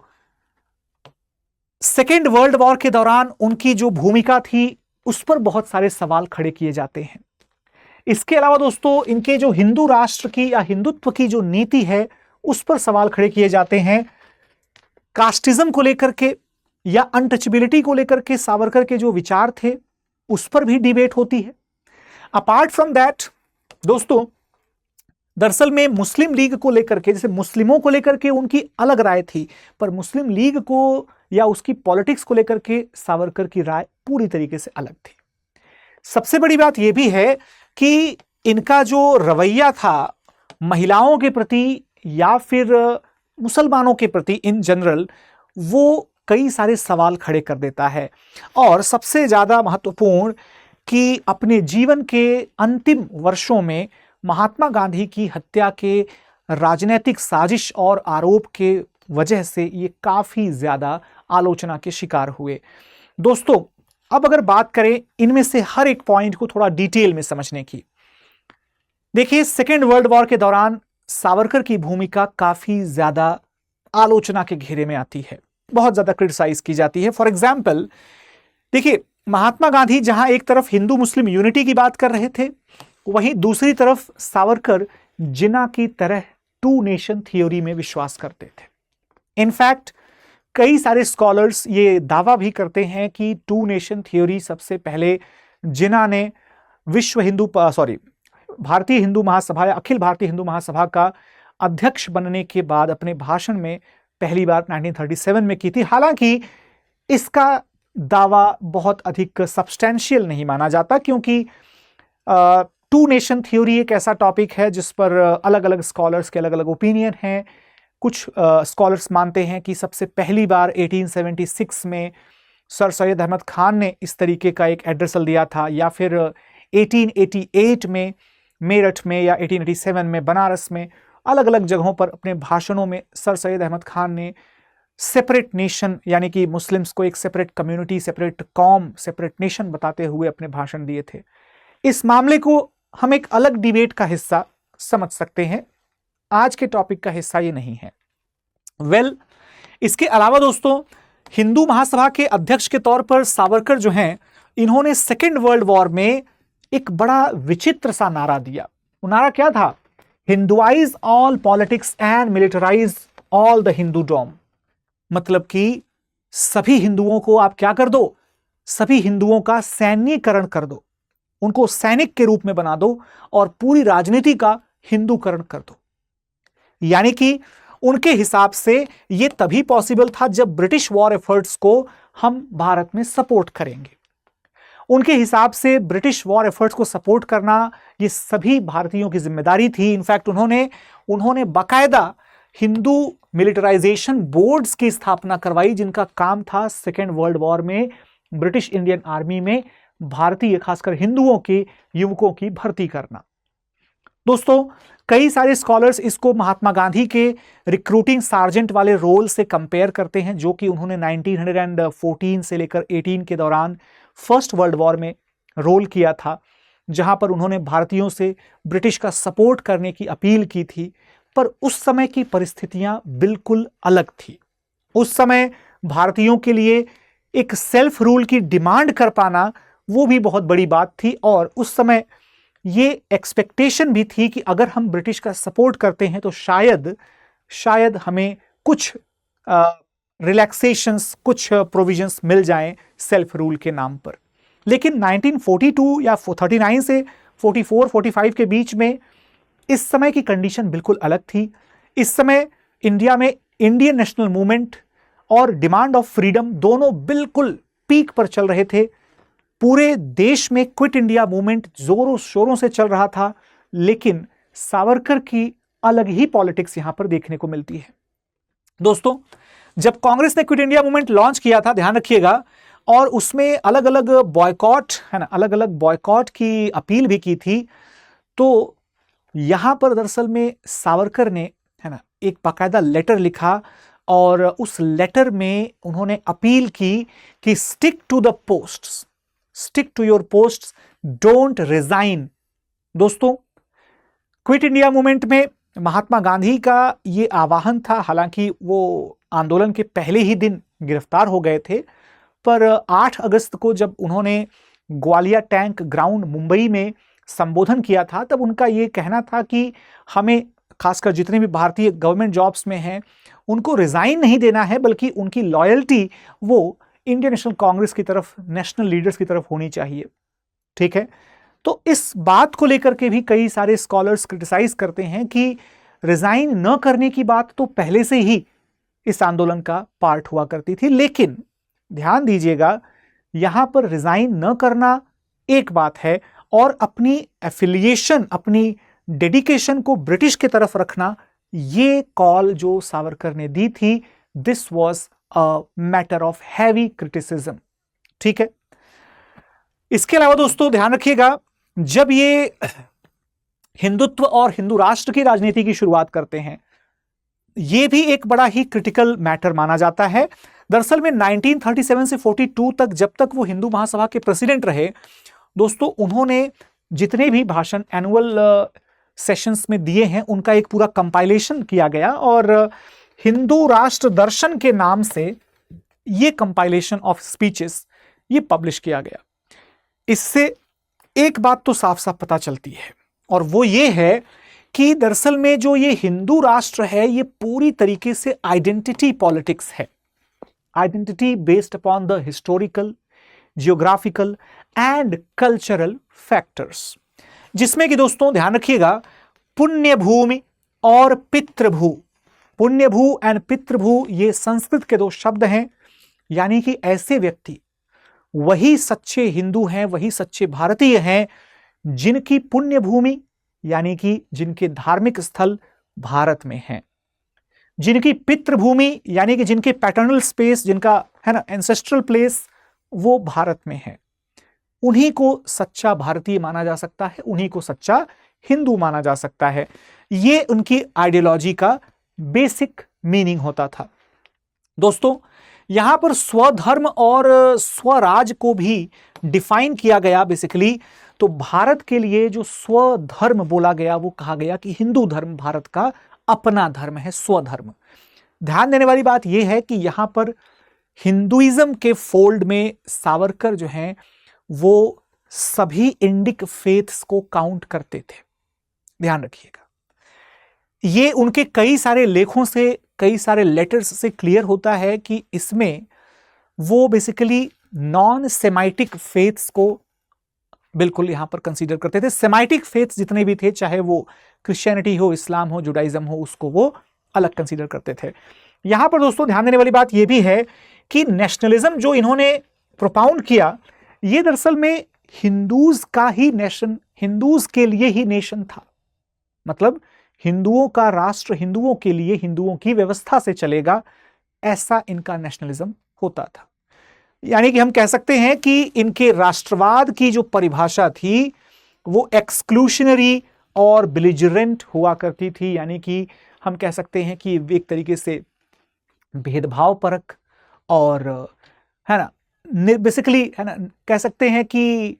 सेकेंड वर्ल्ड वॉर के दौरान उनकी जो भूमिका थी उस पर बहुत सारे सवाल खड़े किए जाते हैं। इसके अलावा दोस्तों, इनके जो हिंदू राष्ट्र की या हिंदुत्व की जो नीति है उस पर सवाल खड़े किए जाते हैं। कास्टिज्म को लेकर के या अनटचेबिलिटी को लेकर के सावरकर के जो विचार थे उस पर भी डिबेट होती है। अपार्ट फ्रॉम दैट दोस्तों, दरअसल में मुस्लिम लीग को लेकर के, जैसे मुस्लिमों को लेकर के उनकी अलग राय थी, पर मुस्लिम लीग को या उसकी पॉलिटिक्स को लेकर के सावरकर की राय पूरी तरीके से अलग थी। सबसे बड़ी बात यह भी है कि इनका जो रवैया था महिलाओं के प्रति या फिर मुसलमानों के प्रति इन जनरल, वो कई सारे सवाल खड़े कर देता है। और सबसे ज्यादा महत्वपूर्ण कि अपने जीवन के अंतिम वर्षों में महात्मा गांधी की हत्या के राजनीतिक साजिश और आरोप के वजह से ये काफी ज्यादा आलोचना के शिकार हुए। दोस्तों, अब अगर बात करें इनमें से हर एक पॉइंट को थोड़ा डिटेल में समझने की, देखिए सेकेंड वर्ल्ड वॉर के दौरान सावरकर की भूमिका काफी ज्यादा आलोचना के घेरे में आती है, बहुत ज्यादा क्रिटिसाइज की जाती है। फॉर एग्जाम्पल देखिए, महात्मा गांधी जहां एक तरफ हिंदू मुस्लिम यूनिटी की बात कर रहे थे, वहीं दूसरी तरफ सावरकर जिन्ना की तरह टू नेशन थ्योरी में विश्वास करते थे। इनफैक्ट कई सारे स्कॉलर्स ये दावा भी करते हैं कि टू नेशन थ्योरी सबसे पहले जिन्ना ने भारतीय हिंदू महासभा या अखिल भारतीय हिंदू महासभा का अध्यक्ष बनने के बाद अपने भाषण में पहली बार 1937 में की थी। हालांकि इसका दावा बहुत अधिक सब्सटेंशियल नहीं माना जाता, क्योंकि टू नेशन थ्योरी एक ऐसा टॉपिक है जिस पर अलग अलग स्कॉलर्स के अलग अलग ओपिनियन हैं। कुछ स्कॉलर्स मानते हैं कि सबसे पहली बार 1876 में सर सैयद अहमद खान ने इस तरीके का एक एड्रेसल दिया था, या फिर 1888 में मेरठ में या 1887 में बनारस में अलग अलग जगहों पर अपने भाषणों में सर सैयद अहमद खान ने सेपरेट नेशन यानी कि मुस्लिम्स को एक सेपरेट कम्युनिटी, सेपरेट कौम, सेपरेट नेशन बताते हुए अपने भाषण दिए थे। इस मामले को हम एक अलग डिबेट का हिस्सा समझ सकते हैं, आज के टॉपिक का हिस्सा ये नहीं है। इसके अलावा दोस्तों, हिंदू महासभा के अध्यक्ष के तौर पर सावरकर जो हैं, इन्होंने सेकेंड वर्ल्ड वॉर में एक बड़ा विचित्र सा नारा दिया। वो नारा क्या था? Hinduise all politics and militarise all the Hindudom. मतलब कि सभी हिंदुओं को आप क्या कर दो, सभी हिंदुओं का सैन्यकरण कर दो, उनको सैनिक के रूप में बना दो और पूरी राजनीति का हिंदूकरण कर दो। यानी कि उनके हिसाब से यह तभी पॉसिबल था जब ब्रिटिश वॉर एफर्ट्स को हम भारत में सपोर्ट करेंगे। उनके हिसाब से ब्रिटिश वॉर एफर्ट्स को सपोर्ट करना ये सभी भारतीयों की जिम्मेदारी थी। इनफैक्ट उन्होंने बाकायदा हिंदू मिलिटराइजेशन बोर्ड्स की स्थापना करवाई, जिनका काम था सेकेंड वर्ल्ड वॉर में ब्रिटिश इंडियन आर्मी में भारतीय खासकर हिंदुओं के युवकों की भर्ती करना। दोस्तों, कई सारे स्कॉलर्स इसको महात्मा गांधी के रिक्रूटिंग सार्जेंट वाले रोल से कंपेयर करते हैं, जो कि उन्होंने 1914 से लेकर 18 के दौरान फर्स्ट वर्ल्ड वॉर में रोल किया था, जहां पर उन्होंने भारतीयों से ब्रिटिश का सपोर्ट करने की अपील की थी। पर उस समय की परिस्थितियां बिल्कुल अलग थी। उस समय भारतीयों के लिए एक सेल्फ रूल की डिमांड कर पाना वो भी बहुत बड़ी बात थी, और उस समय ये एक्सपेक्टेशन भी थी कि अगर हम ब्रिटिश का सपोर्ट करते हैं तो शायद हमें कुछ रिलैक्सेशंस, कुछ प्रोविजंस मिल जाएं सेल्फ रूल के नाम पर। लेकिन 1942 या 39 से 44-45 के बीच में इस समय की कंडीशन बिल्कुल अलग थी। इस समय इंडिया में इंडियन नेशनल मूवमेंट और डिमांड ऑफ फ्रीडम दोनों बिल्कुल पीक पर चल रहे थे। पूरे देश में क्विट इंडिया मूवमेंट जोरों शोरों से चल रहा था, लेकिन सावरकर की अलग ही पॉलिटिक्स यहां पर देखने को मिलती है। दोस्तों, जब कांग्रेस ने क्विट इंडिया मूवमेंट लॉन्च किया था, ध्यान रखिएगा, और उसमें अलग अलग बॉयकॉट है ना, अलग अलग बॉयकॉट की अपील भी की थी, तो यहां पर दरअसल में सावरकर ने है ना एक बाकायदा लेटर लिखा और उस लेटर में उन्होंने अपील की कि stick to the posts, stick to your posts, don't resign. दोस्तों, क्विट इंडिया मूवमेंट में महात्मा गांधी का ये आह्वान था। हालांकि वो आंदोलन के पहले ही दिन गिरफ्तार हो गए थे, पर 8 अगस्त को जब उन्होंने ग्वालियर टैंक ग्राउंड मुंबई में संबोधन किया था, तब उनका ये कहना था कि हमें, खासकर जितने भी भारतीय गवर्नमेंट जॉब्स में हैं, उनको रिजाइन नहीं देना है, बल्कि उनकी लॉयल्टी वो इंडियन नेशनल कांग्रेस की तरफ, नेशनल लीडर्स की तरफ होनी चाहिए। ठीक है, तो इस बात को लेकर के भी कई सारे स्कॉलर्स क्रिटिसाइज करते हैं कि रिजाइन न करने की बात तो पहले से ही इस आंदोलन का पार्ट हुआ करती थी। लेकिन ध्यान दीजिएगा, यहां पर रिजाइन न करना एक बात है, और अपनी एफिलिएशन, अपनी डेडिकेशन को ब्रिटिश की तरफ रखना, ये कॉल जो सावरकर ने दी थी, this was a matter of heavy criticism. ठीक है, इसके अलावा दोस्तों ध्यान रखिएगा, जब ये हिंदुत्व और हिंदू राष्ट्र की राजनीति की शुरुआत करते हैं, ये भी एक बड़ा ही क्रिटिकल मैटर माना जाता है। दरअसल में 1937 से 42 तक, जब तक वो हिंदू महासभा के प्रेसिडेंट रहे, दोस्तों, उन्होंने जितने भी भाषण एनुअल सेशंस में दिए हैं, उनका एक पूरा कंपाइलेशन किया गया और हिंदू राष्ट्र दर्शन के नाम से ये कंपाइलेशन ऑफ स्पीचेस ये पब्लिश किया गया। इससे एक बात तो साफ साफ पता चलती है, और वो ये है कि दरअसल में जो ये हिंदू राष्ट्र है, ये पूरी तरीके से आइडेंटिटी पॉलिटिक्स है, identity based upon the historical, geographical and cultural factors, जिसमें कि दोस्तों ध्यान रखिएगा, पुण्य भूमि और पितृभू, पुण्य भू एंड पितृभू, ये संस्कृत के दो शब्द हैं। यानी कि ऐसे व्यक्ति वही सच्चे हिंदू हैं, वही सच्चे भारतीय हैं जिनकी पुण्य भूमि, यानी कि जिनके धार्मिक स्थल भारत में हैं, जिनकी पितृभूमि यानी कि जिनके पैटर्नल स्पेस, जिनका है ना एंसेस्ट्रल प्लेस, वो भारत में है, उन्हीं को सच्चा भारतीय माना जा सकता है, उन्हीं को सच्चा हिंदू माना जा सकता है। ये उनकी आइडियोलॉजी का बेसिक मीनिंग होता था। दोस्तों, यहां पर स्वधर्म और स्वराज को भी डिफाइन किया गया बेसिकली। तो भारत के लिए जो स्वधर्म बोला गया, वो कहा गया कि हिंदू धर्म भारत का अपना धर्म है, स्वधर्म। ध्यान देने वाली बात यह है कि यहां पर हिंदुइज्म के फोल्ड में सावरकर जो हैं वो सभी इंडिक फेथ्स को काउंट करते थे। ध्यान रखिएगा, ये उनके कई सारे लेखों से, कई सारे लेटर्स से क्लियर होता है कि इसमें वो बेसिकली नॉन सेमाइटिक फेथ्स को बिल्कुल यहां पर कंसीडर करते थे। सेमाइटिक फेथ्स जितने भी थे, चाहे वो क्रिश्चियनिटी हो, इस्लाम हो, जुडाइज्म हो, उसको वो अलग कंसीडर करते थे। यहां पर दोस्तों ध्यान देने वाली बात यह भी है कि नेशनलिज्म जो इन्होंने प्रोपाउंड किया, ये दरअसल में हिंदूज का ही नेशन, हिंदूज के लिए ही नेशन था। मतलब हिंदुओं का राष्ट्र हिंदुओं के लिए, हिंदुओं की व्यवस्था से चलेगा, ऐसा इनका नेशनलिज्म होता था। यानी कि हम कह सकते हैं कि इनके राष्ट्रवाद की जो परिभाषा थी वो एक्सक्लूशनरी और बिलिजरेंट हुआ करती थी। यानी कि हम कह सकते हैं कि एक तरीके से भेदभाव परक और है ना, बेसिकली है ना, कह सकते हैं कि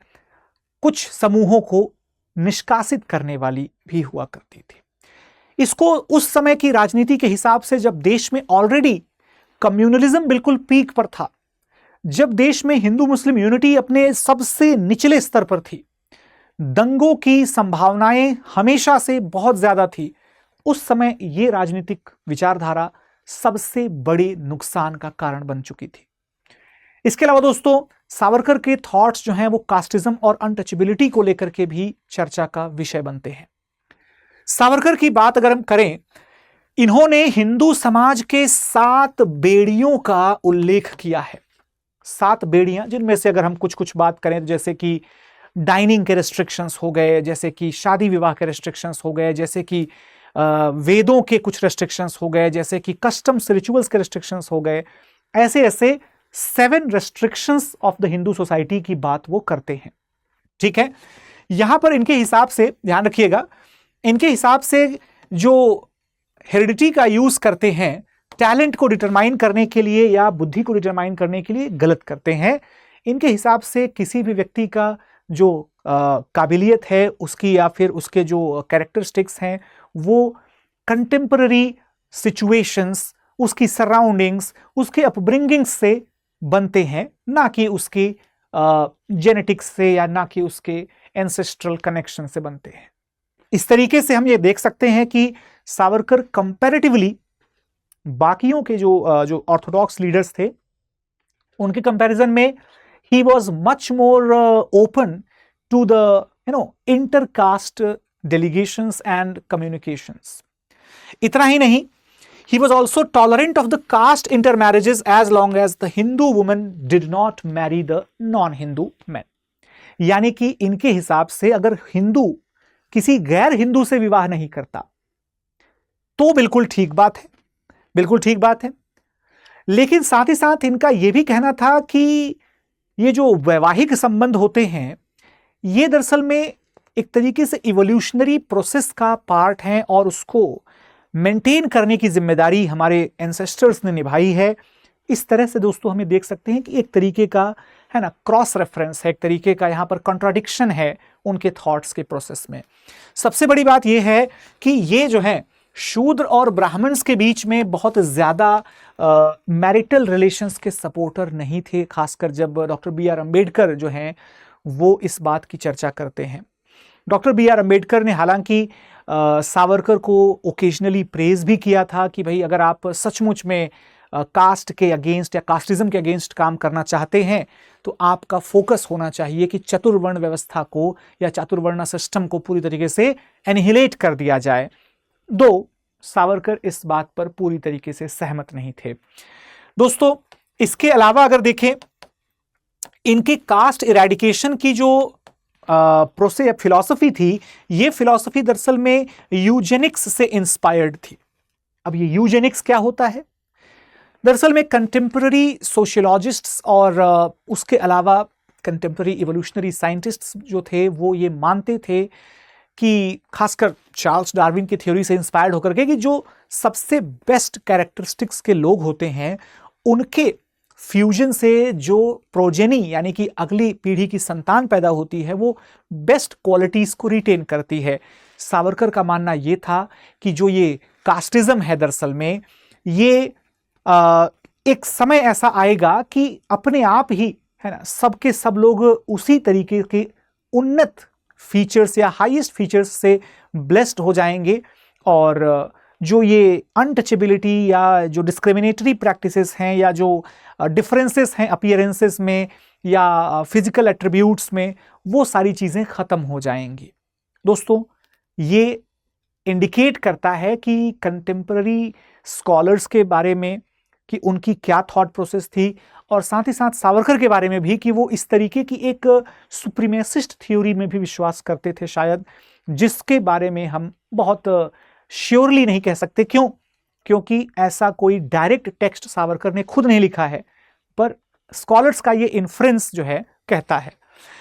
कुछ समूहों को निष्कासित करने वाली भी हुआ करती थी। इसको उस समय की राजनीति के हिसाब से, जब देश में ऑलरेडी कम्युनलिज्म बिल्कुल पीक पर था, जब देश में हिंदू मुस्लिम यूनिटी अपने सबसे निचले स्तर पर थी, दंगों की संभावनाएं हमेशा से बहुत ज्यादा थी, उस समय यह राजनीतिक विचारधारा सबसे बड़े नुकसान का कारण बन चुकी थी। इसके अलावा दोस्तों, सावरकर के थॉट्स जो हैं वो कास्टिज्म और अनटचेबिलिटी को लेकर के भी चर्चा का विषय बनते हैं। सावरकर की बात अगर हम करें, इन्होंने हिंदू समाज के 7 बेड़ियों का उल्लेख किया है। 7 बेड़ियां, जिनमें से अगर हम कुछ कुछ बात करें तो जैसे कि डाइनिंग के रेस्ट्रिक्शंस हो गए, जैसे कि शादी विवाह के रेस्ट्रिक्शंस हो गए, जैसे कि वेदों के कुछ रेस्ट्रिक्शंस हो गए, जैसे कि कस्टम्स रिचुअल्स के रेस्ट्रिक्शंस हो गए। ऐसे ऐसे 7 restrictions of the Hindu society की बात वो करते हैं। ठीक है, यहां पर इनके हिसाब से ध्यान रखिएगा, इनके हिसाब से जो हेरिडिटी का यूज करते हैं टैलेंट को डिटरमाइन करने के लिए या बुद्धि को डिटरमाइन करने के लिए, गलत करते हैं। इनके हिसाब से किसी भी व्यक्ति का जो काबिलियत है उसकी या फिर उसके जो कैरेक्टरिस्टिक्स हैं वो कंटेम्पररी सिचुएशंस, उसकी सराउंडिंग्स, उसके अपब्रिंगिंग्स से बनते हैं, ना कि उसकी जेनेटिक्स से या ना कि उसके एंसेस्ट्रल कनेक्शन से बनते हैं। इस तरीके से हम ये देख सकते हैं कि सावरकर कंपैरेटिवली बाकियों के जो ऑर्थोडॉक्स लीडर्स थे उनके कंपैरिजन में he was much more open to the intercaste delegations and communications. इतना ही नहीं, he was also tolerant of the caste intermarriages as long as the Hindu woman did not marry the non-Hindu men। यानी कि इनके हिसाब से अगर हिंदू किसी गैर हिंदू से विवाह नहीं करता तो बिल्कुल ठीक बात है, बिल्कुल ठीक बात है। लेकिन साथ ही साथ इनका यह भी कहना था कि ये जो वैवाहिक संबंध होते हैं ये दरअसल में एक तरीके से इवोल्यूशनरी प्रोसेस का पार्ट है और उसको मेंटेन करने की जिम्मेदारी हमारे एंसेस्टर्स ने निभाई है। इस तरह से दोस्तों हमें देख सकते हैं कि एक तरीके का है ना क्रॉस रेफरेंस है, एक तरीके का यहाँ पर कॉन्ट्राडिक्शन है उनके थॉट्स के प्रोसेस में। सबसे बड़ी बात यह है कि ये जो है शूद्र और ब्राह्मण्स के बीच में बहुत ज़्यादा मैरिटल रिलेशंस के सपोर्टर नहीं थे, खासकर जब डॉक्टर बी आर अम्बेडकर जो हैं वो इस बात की चर्चा करते हैं। डॉक्टर बी आर अम्बेडकर ने हालांकि सावरकर को ओकेजनली प्रेज भी किया था कि भाई अगर आप सचमुच में कास्ट के अगेंस्ट या कास्टिज्म के अगेंस्ट काम करना चाहते हैं तो आपका फोकस होना चाहिए कि चतुर्वर्ण व्यवस्था को या चातुर्वर्ण सिस्टम को पूरी तरीके से एनिहिलेट कर दिया जाए। दो सावरकर इस बात पर पूरी तरीके से सहमत नहीं थे। दोस्तों इसके अलावा अगर देखें इनके कास्ट इरेडिकेशन की जो प्रोसेस या फिलॉसफी थी, ये फिलॉसफी दरअसल में यूजेनिक्स से इंस्पायर्ड थी। अब ये यूजेनिक्स क्या होता है? दरअसल में कंटेम्पररी सोशियोलॉजिस्ट्स और उसके अलावा कंटेम्पररी इवोल्यूशनरी साइंटिस्ट्स जो थे वो ये मानते थे कि खासकर चार्ल्स डार्विन की थ्योरी से इंस्पायर्ड होकर के कि जो सबसे बेस्ट कैरेक्टरिस्टिक्स के लोग होते हैं उनके फ्यूजन से जो प्रोजेनी यानी कि अगली पीढ़ी की संतान पैदा होती है वो बेस्ट क्वालिटीज को रिटेन करती है। सावरकर का मानना ये था कि जो ये कास्टिज्म है दरअसल में ये एक समय ऐसा आएगा कि अपने आप ही है ना सबके सब लोग उसी तरीके के उन्नत फीचर्स या हाईएस्ट फीचर्स से ब्लेस्ड हो जाएंगे और जो ये अनटचेबिलिटी या जो डिस्क्रिमिनेटरी प्रैक्टिसेस हैं या जो डिफरेंसेस हैं अपीयरेंसेस में या फिजिकल एट्रीब्यूट्स में वो सारी चीज़ें ख़त्म हो जाएंगी। दोस्तों ये इंडिकेट करता है कि कंटेम्पररी स्कॉलर्स के बारे में कि उनकी क्या थॉट प्रोसेस थी और साथ ही साथ सावरकर के बारे में भी कि वो इस तरीके की एक सुप्रीमेसिस्ट थ्योरी में भी विश्वास करते थे शायद, जिसके बारे में हम बहुत श्योरली नहीं कह सकते। क्यों? क्योंकि ऐसा कोई डायरेक्ट टेक्स्ट सावरकर ने खुद नहीं लिखा है, पर स्कॉलर्स का ये इन्फ्रेंस जो है कहता है।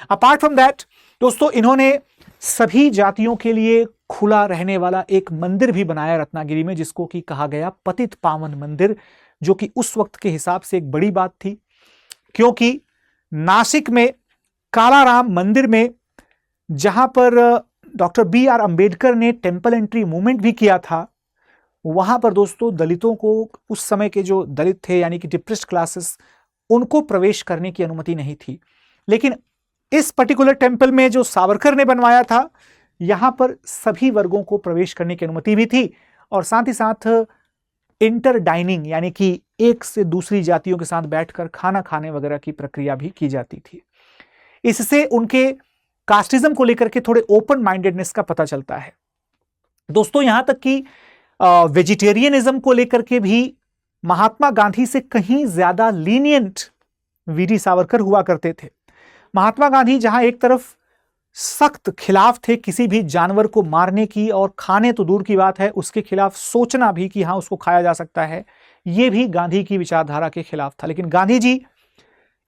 अपार्ट फ्रॉम दैट दोस्तों इन्होंने सभी जातियों के लिए खुला रहने वाला एक मंदिर भी बनाया रत्नागिरी में, जिसको कि कहा गया पतित पावन मंदिर, जो कि उस वक्त के हिसाब से एक बड़ी बात थी, क्योंकि नासिक में कालाराम मंदिर में जहां पर डॉक्टर बी आर अम्बेडकर ने टेम्पल एंट्री मूवमेंट भी किया था, वहां पर दोस्तों दलितों को, उस समय के जो दलित थे यानी कि डिप्रेस्ड क्लासेस, उनको प्रवेश करने की अनुमति नहीं थी। लेकिन इस पर्टिकुलर टेम्पल में जो सावरकर ने बनवाया था, यहां पर सभी वर्गों को प्रवेश करने की अनुमति भी थी और साथ ही साथ इंटर डाइनिंग यानी कि एक से दूसरी जातियों के साथ बैठकर खाना खाने वगैरह की प्रक्रिया भी की जाती थी। इससे उनके कास्टिज्म को लेकर के थोड़े ओपन माइंडेडनेस का पता चलता है। दोस्तों यहां तक कि वेजिटेरियनिज्म को लेकर के भी महात्मा गांधी से कहीं ज्यादा लीनियंट वीडी सावरकर हुआ करते थे। महात्मा गांधी जहां एक तरफ सख्त खिलाफ थे किसी भी जानवर को मारने की, और खाने तो दूर की बात है, उसके खिलाफ सोचना भी कि हां उसको खाया जा सकता है, यह भी गांधी की विचारधारा के खिलाफ था। लेकिन गांधी जी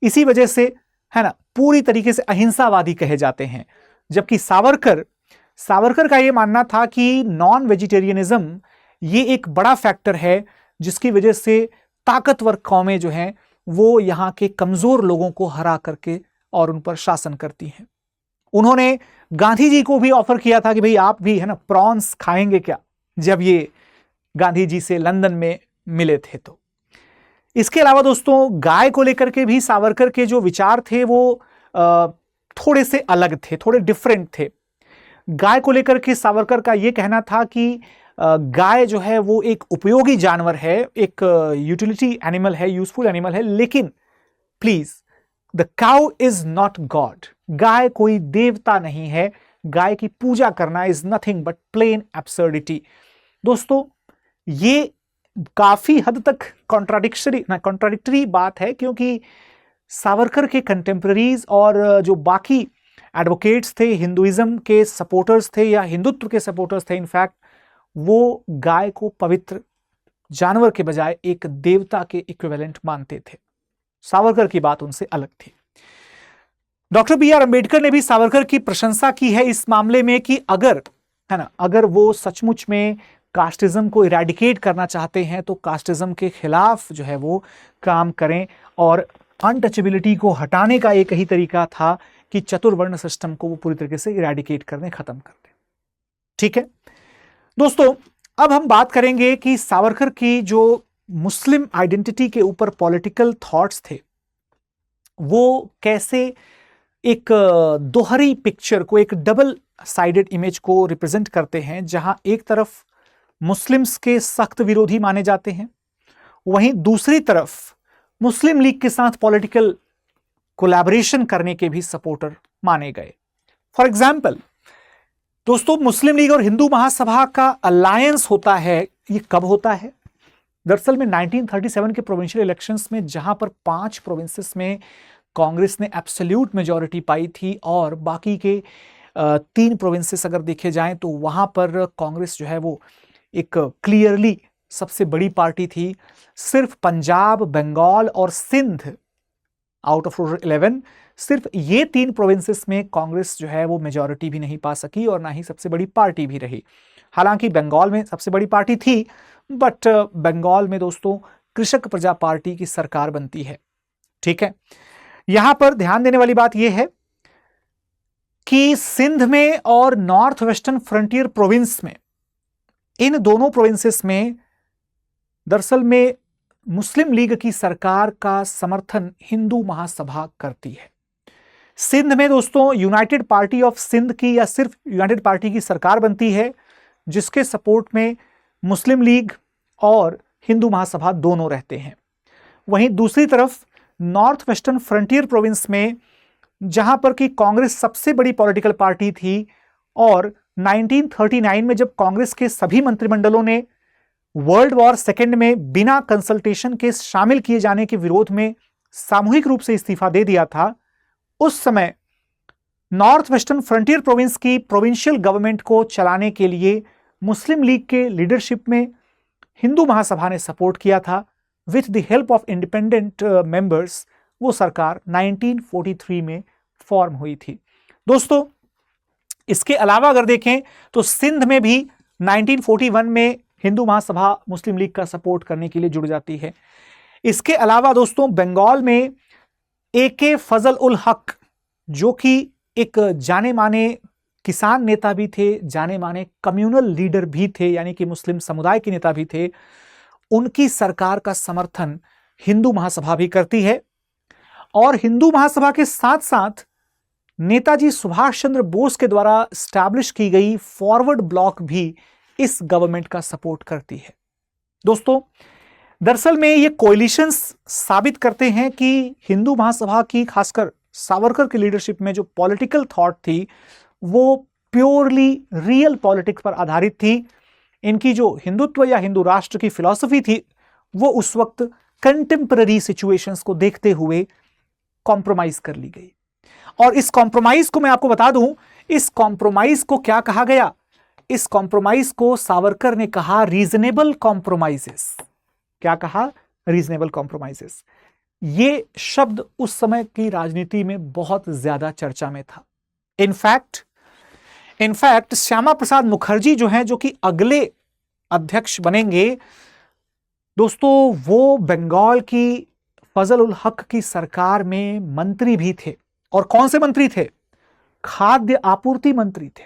इसी वजह से, है ना, पूरी तरीके से अहिंसावादी कहे जाते हैं। जबकि सावरकर का यह मानना था कि नॉन वेजिटेरियनिज्म ये एक बड़ा फैक्टर है जिसकी वजह से ताकतवर कौमें जो हैं वो यहां के कमजोर लोगों को हरा करके और उन पर शासन करती हैं। उन्होंने गांधी जी को भी ऑफर किया था कि भाई आप भी, है ना, प्रॉन्स खाएंगे क्या, जब ये गांधी जी से लंदन में मिले थे। तो इसके अलावा दोस्तों गाय को लेकर के भी सावरकर के जो विचार थे वो थोड़े से अलग थे, थोड़े डिफरेंट थे। गाय को लेकर के सावरकर का यह कहना था कि गाय जो है वो एक उपयोगी जानवर है, एक यूटिलिटी एनिमल है, यूजफुल एनिमल है, लेकिन please the cow is not god. गाय कोई देवता नहीं है, गाय की पूजा करना is nothing but plain absurdity. दोस्तों ये काफी हद तक कॉन्ट्राडिक्टरी बात है, क्योंकि सावरकर के कंटेम्पररीज और जो बाकी एडवोकेट्स थे, हिंदुइज्म के सपोर्टर्स थे या हिंदुत्व के सपोर्टर्स थे, इनफैक्ट वो गाय को पवित्र जानवर के बजाय एक देवता के इक्विवेलेंट मानते थे। सावरकर की बात उनसे अलग थी। Doctor B R. अंबेडकर ने भी सावरकर की प्रशंसा की है इस मामले में कि अगर, है ना, अगर वो सचमुच में कास्टिज्म को इरेडिकेट करना चाहते हैं तो कास्टिज्म के खिलाफ जो है वो काम करें, और अनटचेबिलिटी को हटाने का एक ही तरीका था कि चतुर्वर्ण सिस्टम को वो पूरी तरीके से इरेडिकेट कर दें, खत्म कर दें। ठीक है दोस्तों, अब हम बात करेंगे कि सावरकर की जो मुस्लिम आइडेंटिटी के ऊपर पॉलिटिकल थॉट्स थे वो कैसे एक दोहरी पिक्चर को, एक डबल साइडेड इमेज को रिप्रेजेंट करते हैं, जहां एक तरफ मुस्लिम्स के सख्त विरोधी माने जाते हैं, वहीं दूसरी तरफ मुस्लिम लीग के साथ पॉलिटिकल कोलैबोरेशन करने के भी सपोर्टर माने गए। फॉर एग्जाम्पल दोस्तों, मुस्लिम लीग और हिंदू महासभा का अलायंस होता है, ये कब होता है? दरअसल में 1937 के प्रोविंशियल इलेक्शंस में, जहां पर 5 प्रोविंसेस में कांग्रेस ने एब्सोल्यूट मेजॉरिटी पाई थी और बाकी के 3 प्रोविंसेस अगर देखे जाएं तो वहां पर कांग्रेस जो है वो एक क्लियरली सबसे बड़ी पार्टी थी। सिर्फ पंजाब, बंगाल और सिंध आउट ऑफ 11, सिर्फ ये 3 प्रोविंसेस में कांग्रेस जो है वो मेजॉरिटी भी नहीं पा सकी और ना ही सबसे बड़ी पार्टी भी रही। हालांकि बंगाल में सबसे बड़ी पार्टी थी, बट बंगाल में दोस्तों कृषक प्रजा पार्टी की सरकार बनती है। ठीक है, यहां पर ध्यान देने वाली बात यह है कि सिंध में और नॉर्थ वेस्टर्न फ्रंटियर प्रोविंस में, इन दोनों प्रोविंसेस में दरअसल में मुस्लिम लीग की सरकार का समर्थन हिंदू महासभा करती है। सिंध में दोस्तों यूनाइटेड पार्टी ऑफ सिंध की या सिर्फ यूनाइटेड पार्टी की सरकार बनती है, जिसके सपोर्ट में मुस्लिम लीग और हिंदू महासभा दोनों रहते हैं। वहीं दूसरी तरफ नॉर्थ वेस्टर्न फ्रंटियर प्रोविंस में, जहां पर कि कांग्रेस सबसे बड़ी पॉलिटिकल पार्टी थी और 1939 में जब कांग्रेस के सभी मंत्रिमंडलों ने वर्ल्ड वॉर सेकेंड में बिना कंसल्टेशन के शामिल किए जाने के विरोध में सामूहिक रूप से इस्तीफा दे दिया था, उस समय नॉर्थ वेस्टर्न फ्रंटियर प्रोविंस की प्रोविंशियल गवर्नमेंट को चलाने के लिए मुस्लिम लीग के लीडरशिप में हिंदू महासभा ने सपोर्ट किया था। With the help of independent members वो सरकार 1943 में फॉर्म हुई थी। दोस्तों इसके अलावा अगर देखें तो सिंध में भी 1941 में हिंदू महासभा मुस्लिम लीग का सपोर्ट करने के लिए जुड़ जाती है। इसके अलावा दोस्तों बंगाल में ए.के. फजल उल हक, जो कि एक जाने माने किसान नेता भी थे, जाने माने कम्युनल लीडर भी थे, यानी कि मुस्लिम समुदाय के नेता भी थे, उनकी सरकार का समर्थन हिंदू महासभा भी करती है। और हिंदू महासभा के साथ साथ नेताजी सुभाष चंद्र बोस के द्वारा स्टैब्लिश की गई फॉरवर्ड ब्लॉक भी इस गवर्नमेंट का सपोर्ट करती है। दोस्तों दरअसल में ये कोएलिशंस साबित करते हैं कि हिंदू महासभा की, खासकर सावरकर की लीडरशिप में जो पॉलिटिकल थॉट थी वो प्योरली रियल पॉलिटिक्स पर आधारित थी। इनकी जो हिंदुत्व या हिंदू राष्ट्र की फिलॉसफी थी वो उस वक्त कंटेम्पररी सिचुएशंस को देखते हुए कॉम्प्रोमाइज कर ली गई। और इस कॉम्प्रोमाइज को मैं आपको बता दूं, इस कॉम्प्रोमाइज को क्या कहा गया? इस कॉम्प्रोमाइज को सावरकर ने कहा रीजनेबल कॉम्प्रोमाइजेस। क्या कहा? Reasonable compromises. ये शब्द उस समय की राजनीति में बहुत ज्यादा चर्चा में था। इनफैक्ट श्यामा प्रसाद मुखर्जी जो हैं, जो कि अगले अध्यक्ष बनेंगे दोस्तों, वो बंगाल की फजल उल हक की सरकार में मंत्री भी थे। और कौन से मंत्री थे? खाद्य आपूर्ति मंत्री थे।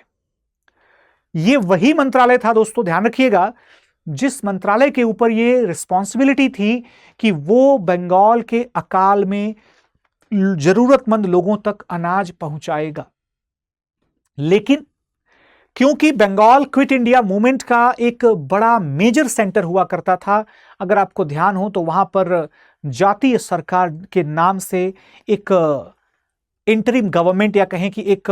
ये वही मंत्रालय था दोस्तों, ध्यान रखिएगा, जिस मंत्रालय के ऊपर ये रिस्पॉन्सिबिलिटी थी कि वो बंगाल के अकाल में जरूरतमंद लोगों तक अनाज पहुंचाएगा। लेकिन क्योंकि बंगाल क्विट इंडिया मूवमेंट का एक बड़ा मेजर सेंटर हुआ करता था, अगर आपको ध्यान हो तो वहां पर जातीय सरकार के नाम से एक इंटरिम गवर्नमेंट या कहें कि एक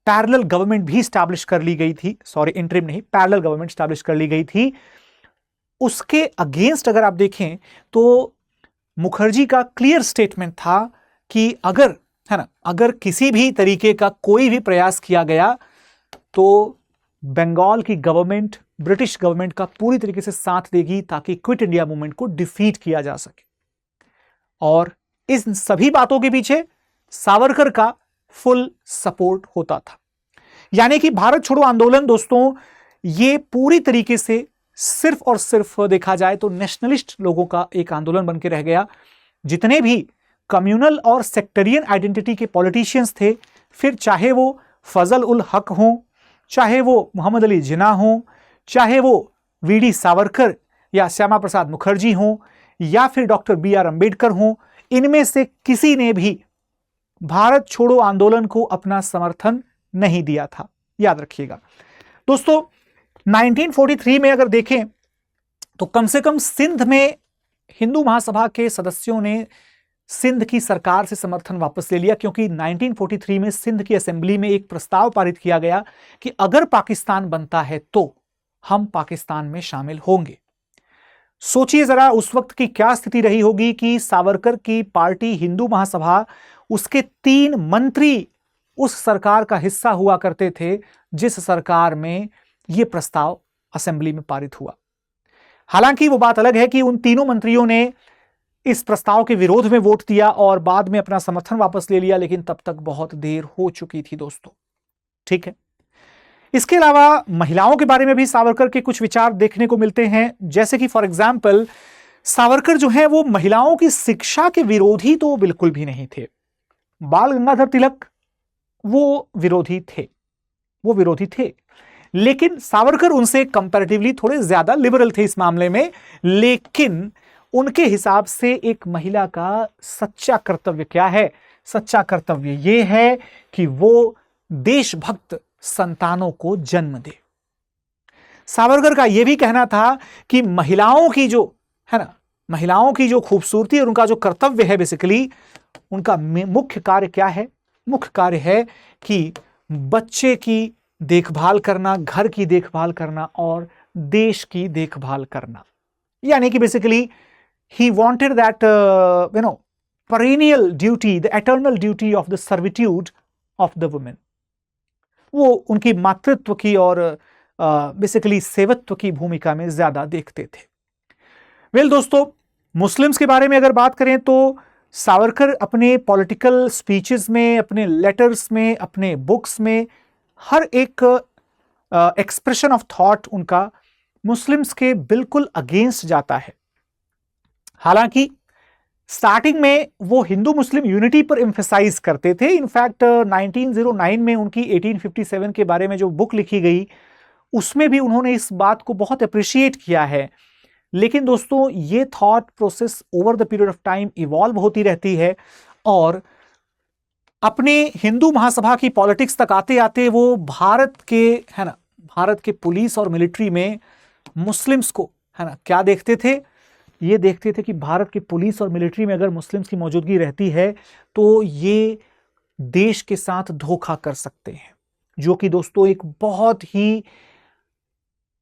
पैरेलल गवर्नमेंट भी स्टैब्लिश कर ली गई थी। सॉरी, इंटरिम नहीं, पैरेलल गवर्नमेंट स्टैब्लिश कर ली गई थी। उसके अगेंस्ट अगर आप देखें तो मुखर्जी का क्लियर स्टेटमेंट था कि अगर, है ना, अगर किसी भी तरीके का कोई भी प्रयास किया गया तो बंगाल की गवर्नमेंट ब्रिटिश गवर्नमेंट का पूरी तरीके से साथ देगी ताकि क्विट इंडिया मूवमेंट को डिफीट किया जा सके। और इन सभी बातों के पीछे सावरकर का फुल सपोर्ट होता था। यानी कि भारत छोड़ो आंदोलन दोस्तों, ये पूरी तरीके से सिर्फ और सिर्फ देखा जाए तो नेशनलिस्ट लोगों का एक आंदोलन बन के रह गया। जितने भी कम्युनल और सेक्टरियन आइडेंटिटी के पॉलिटिशियंस थे, फिर चाहे वो फजल उल हक हों, चाहे वो मोहम्मद अली जिन्ना हों, चाहे वो वीडी सावरकर या श्यामा प्रसाद मुखर्जी हों, या फिर डॉक्टर BR अम्बेडकर हों, इनमें से किसी ने भी भारत छोड़ो आंदोलन को अपना समर्थन नहीं दिया था। याद रखिएगा दोस्तों, 1943 में अगर देखें तो कम से कम सिंध में हिंदू महासभा के सदस्यों ने सिंध की सरकार से समर्थन वापस ले लिया, क्योंकि 1943 में सिंध की असेंबली में एक प्रस्ताव पारित किया गया कि अगर पाकिस्तान बनता है तो हम पाकिस्तान में शामिल होंगे। सोचिए जरा उस वक्त की क्या स्थिति रही होगी कि सावरकर की पार्टी हिंदू महासभा, उसके 3 मंत्री उस सरकार का हिस्सा हुआ करते थे जिस सरकार में यह प्रस्ताव असेंबली में पारित हुआ। हालांकि वो बात अलग है कि उन तीनों मंत्रियों ने इस प्रस्ताव के विरोध में वोट दिया और बाद में अपना समर्थन वापस ले लिया, लेकिन तब तक बहुत देर हो चुकी थी दोस्तों। ठीक है, इसके अलावा महिलाओं के बारे में भी सावरकर के कुछ विचार देखने को मिलते हैं, जैसे कि फॉर एग्जाम्पल सावरकर जो है वो महिलाओं की शिक्षा के विरोधी तो बिल्कुल भी नहीं थे। बाल गंगाधर तिलक वो विरोधी थे, लेकिन सावरकर उनसे कंपैरेटिवली थोड़े ज्यादा लिबरल थे इस मामले में। लेकिन उनके हिसाब से एक महिला का सच्चा कर्तव्य क्या है? सच्चा कर्तव्य यह है कि वो देशभक्त संतानों को जन्म दे। सावरकर का यह भी कहना था कि महिलाओं की जो है ना, महिलाओं की जो खूबसूरती और उनका जो कर्तव्य है, बेसिकली उनका मुख्य कार्य क्या है? मुख्य कार्य है कि बच्चे की देखभाल करना, घर की देखभाल करना और देश की देखभाल करना। यानी कि basically he wanted that perennial duty, the eternal duty of the servitude of the women. वो उनकी मातृत्व की और बेसिकली सेवत्व की भूमिका में ज्यादा देखते थे। वेल दोस्तों, मुस्लिम्स के बारे में अगर बात करें तो सावरकर अपने पॉलिटिकल स्पीचेस में, अपने लेटर्स में, अपने बुक्स में हर एक एक्सप्रेशन ऑफ थॉट उनका मुस्लिम्स के बिल्कुल अगेंस्ट जाता है। हालांकि स्टार्टिंग में वो हिंदू मुस्लिम यूनिटी पर एम्फेसाइज करते थे। इनफैक्ट 1909 में उनकी 1857 के बारे में जो बुक लिखी गई उसमें भी उन्होंने इस बात को बहुत अप्रिशिएट किया है। लेकिन दोस्तों, ये thought process over the period of time evolve होती रहती है और अपने हिंदू महासभा की पॉलिटिक्स तक आते आते वो भारत के पुलिस और मिलिट्री में मुस्लिम्स को क्या देखते थे? ये देखते थे कि भारत की पुलिस और मिलिट्री में अगर मुस्लिम्स की मौजूदगी रहती है तो ये देश के साथ धोखा कर सकते हैं, जो कि दोस्तों एक बहुत ही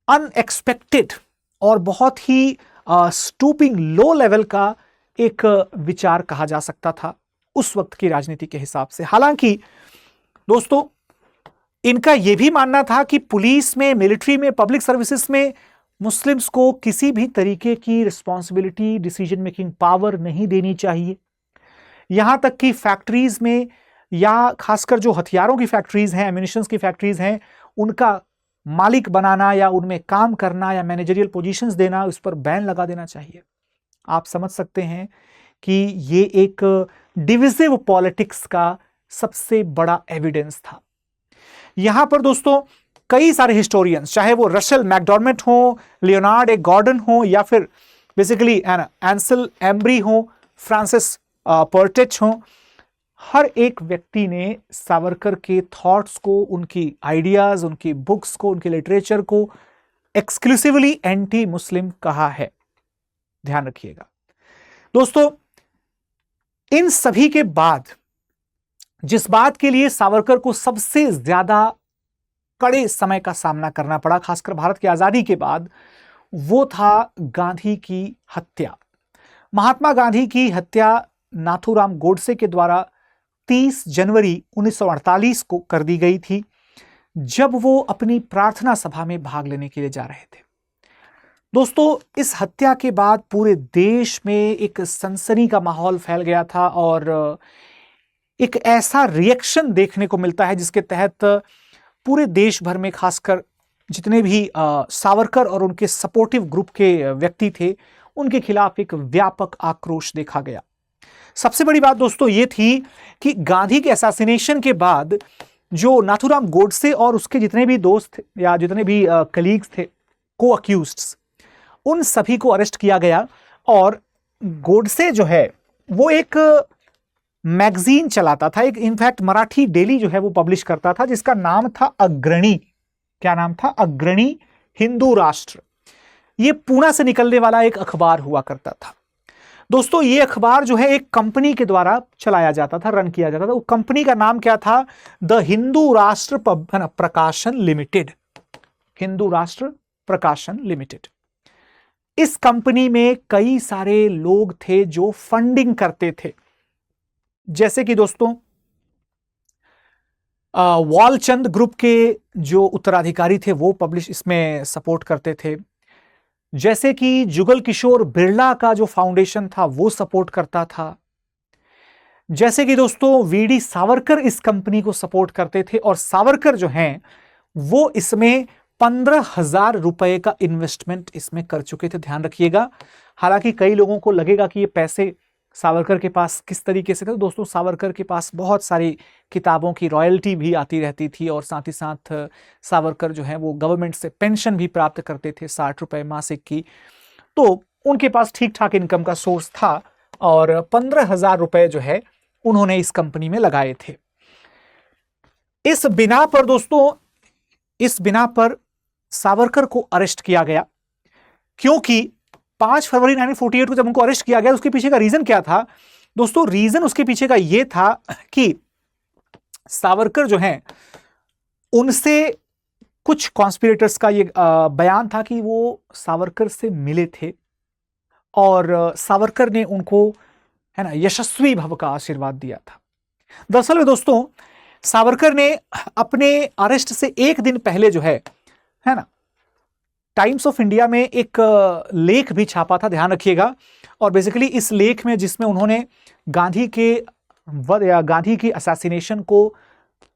अनएक्सपेक्टेड और बहुत ही स्टूपिंग लो लेवल का एक विचार कहा जा सकता था उस वक्त की राजनीति के हिसाब से। हालांकि दोस्तों, इनका यह भी मानना था कि पुलिस में, मिलिट्री में, पब्लिक सर्विसेज में मुस्लिम्स को किसी भी तरीके की रिस्पॉन्सिबिलिटी, डिसीजन मेकिंग पावर नहीं देनी चाहिए। यहां तक कि फैक्ट्रीज में, या खासकर जो हथियारों की फैक्ट्रीज हैं, एम्यूनिशंस की फैक्ट्रीज हैं, उनका मालिक बनाना या उनमें काम करना या मैनेजरियल पोजीशंस देना, उस पर बैन लगा देना चाहिए। आप समझ सकते हैं कि ये एक डिविजिव पॉलिटिक्स का सबसे बड़ा एविडेंस था। यहां पर दोस्तों कई सारे हिस्टोरियंस, चाहे वो रशल मैकडॉर्मेट हो, लियोनार्ड ए गॉर्डन हो, या फिर बेसिकली एंसल एम्ब्री हो, फ्रांसिस पर्टेच हो, हर एक व्यक्ति ने सावरकर के थॉट्स को, उनकी आइडियाज, उनकी बुक्स को, उनके लिटरेचर को एक्सक्लूसिवली एंटी मुस्लिम कहा है। ध्यान रखिएगा दोस्तों, इन सभी के बाद जिस बात के लिए सावरकर को सबसे ज्यादा कड़े समय का सामना करना पड़ा, खासकर भारत की आजादी के बाद, वो था गांधी की हत्या। महात्मा गांधी की हत्या नाथूराम गोडसे के द्वारा 30 जनवरी 1948 को कर दी गई थी, जब वो अपनी प्रार्थना सभा में भाग लेने के लिए जा रहे थे। दोस्तों, इस हत्या के बाद पूरे देश में एक सनसनी का माहौल फैल गया था और एक ऐसा रिएक्शन देखने को मिलता है जिसके तहत पूरे देश भर में, खासकर जितने भी सावरकर और उनके सपोर्टिव ग्रुप के व्यक्ति थे, उनके खिलाफ एक व्यापक आक्रोश देखा गया। सबसे बड़ी बात दोस्तों ये थी कि गांधी के असैसिनेशन के बाद जो नाथूराम गोडसे और उसके जितने भी दोस्त या जितने भी कलीग्स थे, को अक्यूज्ड्स, उन सभी को अरेस्ट किया गया। और गोडसे जो है वो एक मैगजीन चलाता था, एक इनफैक्ट मराठी डेली जो है वो पब्लिश करता था, जिसका नाम था अग्रणी। क्या नाम था? अग्रणी हिंदू राष्ट्र। ये पूना से निकलने वाला एक अखबार हुआ करता था। दोस्तों, ये अखबार जो है एक कंपनी के द्वारा चलाया जाता था, रन किया जाता था। वो कंपनी का नाम क्या था? द हिंदू राष्ट्र प्रकाशन लिमिटेड। हिंदू राष्ट्र प्रकाशन लिमिटेड। इस कंपनी में कई सारे लोग थे जो फंडिंग करते थे, जैसे कि दोस्तों वालचंद ग्रुप के जो उत्तराधिकारी थे वो पब्लिश इसमें सपोर्ट करते थे, जैसे कि जुगल किशोर बिरला का जो फाउंडेशन था वो सपोर्ट करता था, जैसे कि दोस्तों वीडी सावरकर इस कंपनी को सपोर्ट करते थे, और सावरकर जो हैं वो इसमें 15,000 रुपए का इन्वेस्टमेंट इसमें कर चुके थे। ध्यान रखिएगा। हालांकि कई लोगों को लगेगा कि ये पैसे सावरकर के पास किस तरीके से थे। दोस्तों, सावरकर के पास बहुत सारी किताबों की रॉयल्टी भी आती रहती थी, और साथ ही साथ सावरकर जो है वो गवर्नमेंट से पेंशन भी प्राप्त करते थे 60 रुपए मासिक की। तो उनके पास ठीक ठाक इनकम का सोर्स था, और 15,000 रुपए जो है उन्होंने इस कंपनी में लगाए थे। इस बिना पर दोस्तों, इस बिना पर सावरकर को अरेस्ट किया गया, क्योंकि 5 फरवरी 1948 को जब उनको अरेस्ट किया गया, उसके पीछे का रीजन क्या था दोस्तों? रीजन उसके पीछे का यह था कि सावरकर जो हैं उनसे कुछ कॉन्स्पिरेटर्स का ये बयान था कि वो सावरकर से मिले थे, और सावरकर ने उनको, है ना, यशस्वी भव का आशीर्वाद दिया था। दरअसल में दोस्तों, सावरकर ने अपने अरेस्ट से एक दिन पहले जो है ना, टाइम्स ऑफ इंडिया में एक लेख भी छापा था। ध्यान रखिएगा। और बेसिकली इस लेख में, जिसमें उन्होंने गांधी के वध या गांधी की असैसिनेशन को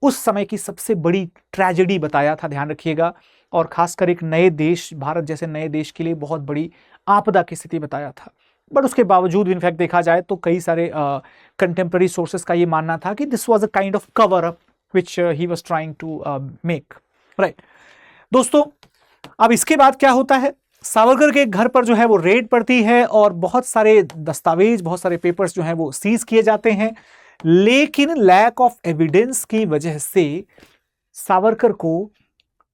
उस समय की सबसे बड़ी ट्रेजेडी बताया था। ध्यान रखिएगा। और खासकर एक नए देश, भारत जैसे नए देश के लिए बहुत बड़ी आपदा की स्थिति बताया था। बट उसके बावजूद इनफैक्ट देखा जाए तो कई सारे कंटेम्प्रेरी सोर्सेस का ये मानना था कि this was a kind of cover up which he was trying to make, right. दोस्तों, अब इसके बाद क्या होता है? सावरकर के घर पर जो है वो रेड पड़ती है, और बहुत सारे दस्तावेज, बहुत सारे पेपर्स जो हैं वो सीज किए जाते हैं। लेकिन लैक ऑफ एविडेंस की वजह से सावरकर को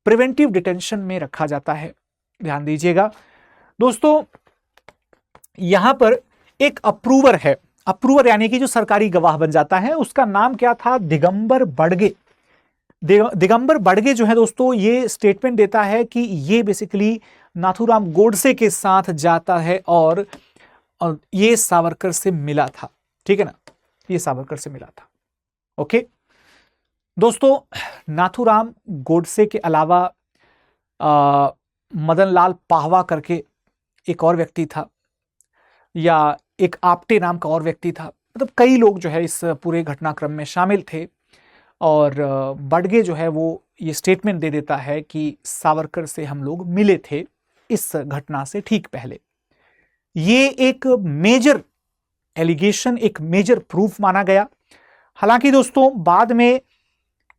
प्रिवेंटिव डिटेंशन में रखा जाता है। ध्यान दीजिएगा दोस्तों, यहां पर एक अप्रूवर है। अप्रूवर यानी कि जो सरकारी गवाह बन जाता है, उसका नाम क्या था? दिगंबर बड़गे। दिगंबर बड़गे जो है दोस्तों, ये स्टेटमेंट देता है कि ये बेसिकली नाथूराम गोडसे के साथ जाता है और ये सावरकर से मिला था। ठीक है ना, ये सावरकर से मिला था। ओके दोस्तों, नाथूराम गोडसे के अलावा मदन लाल पाहवा करके एक और व्यक्ति था, या एक आप्टे नाम का और व्यक्ति था। मतलब कई लोग जो है इस पूरे घटनाक्रम में शामिल थे। और बड़गे जो है वो ये स्टेटमेंट दे देता है कि सावरकर से हम लोग मिले थे इस घटना से ठीक पहले। ये एक मेजर एलिगेशन, एक मेजर प्रूफ माना गया। हालांकि दोस्तों बाद में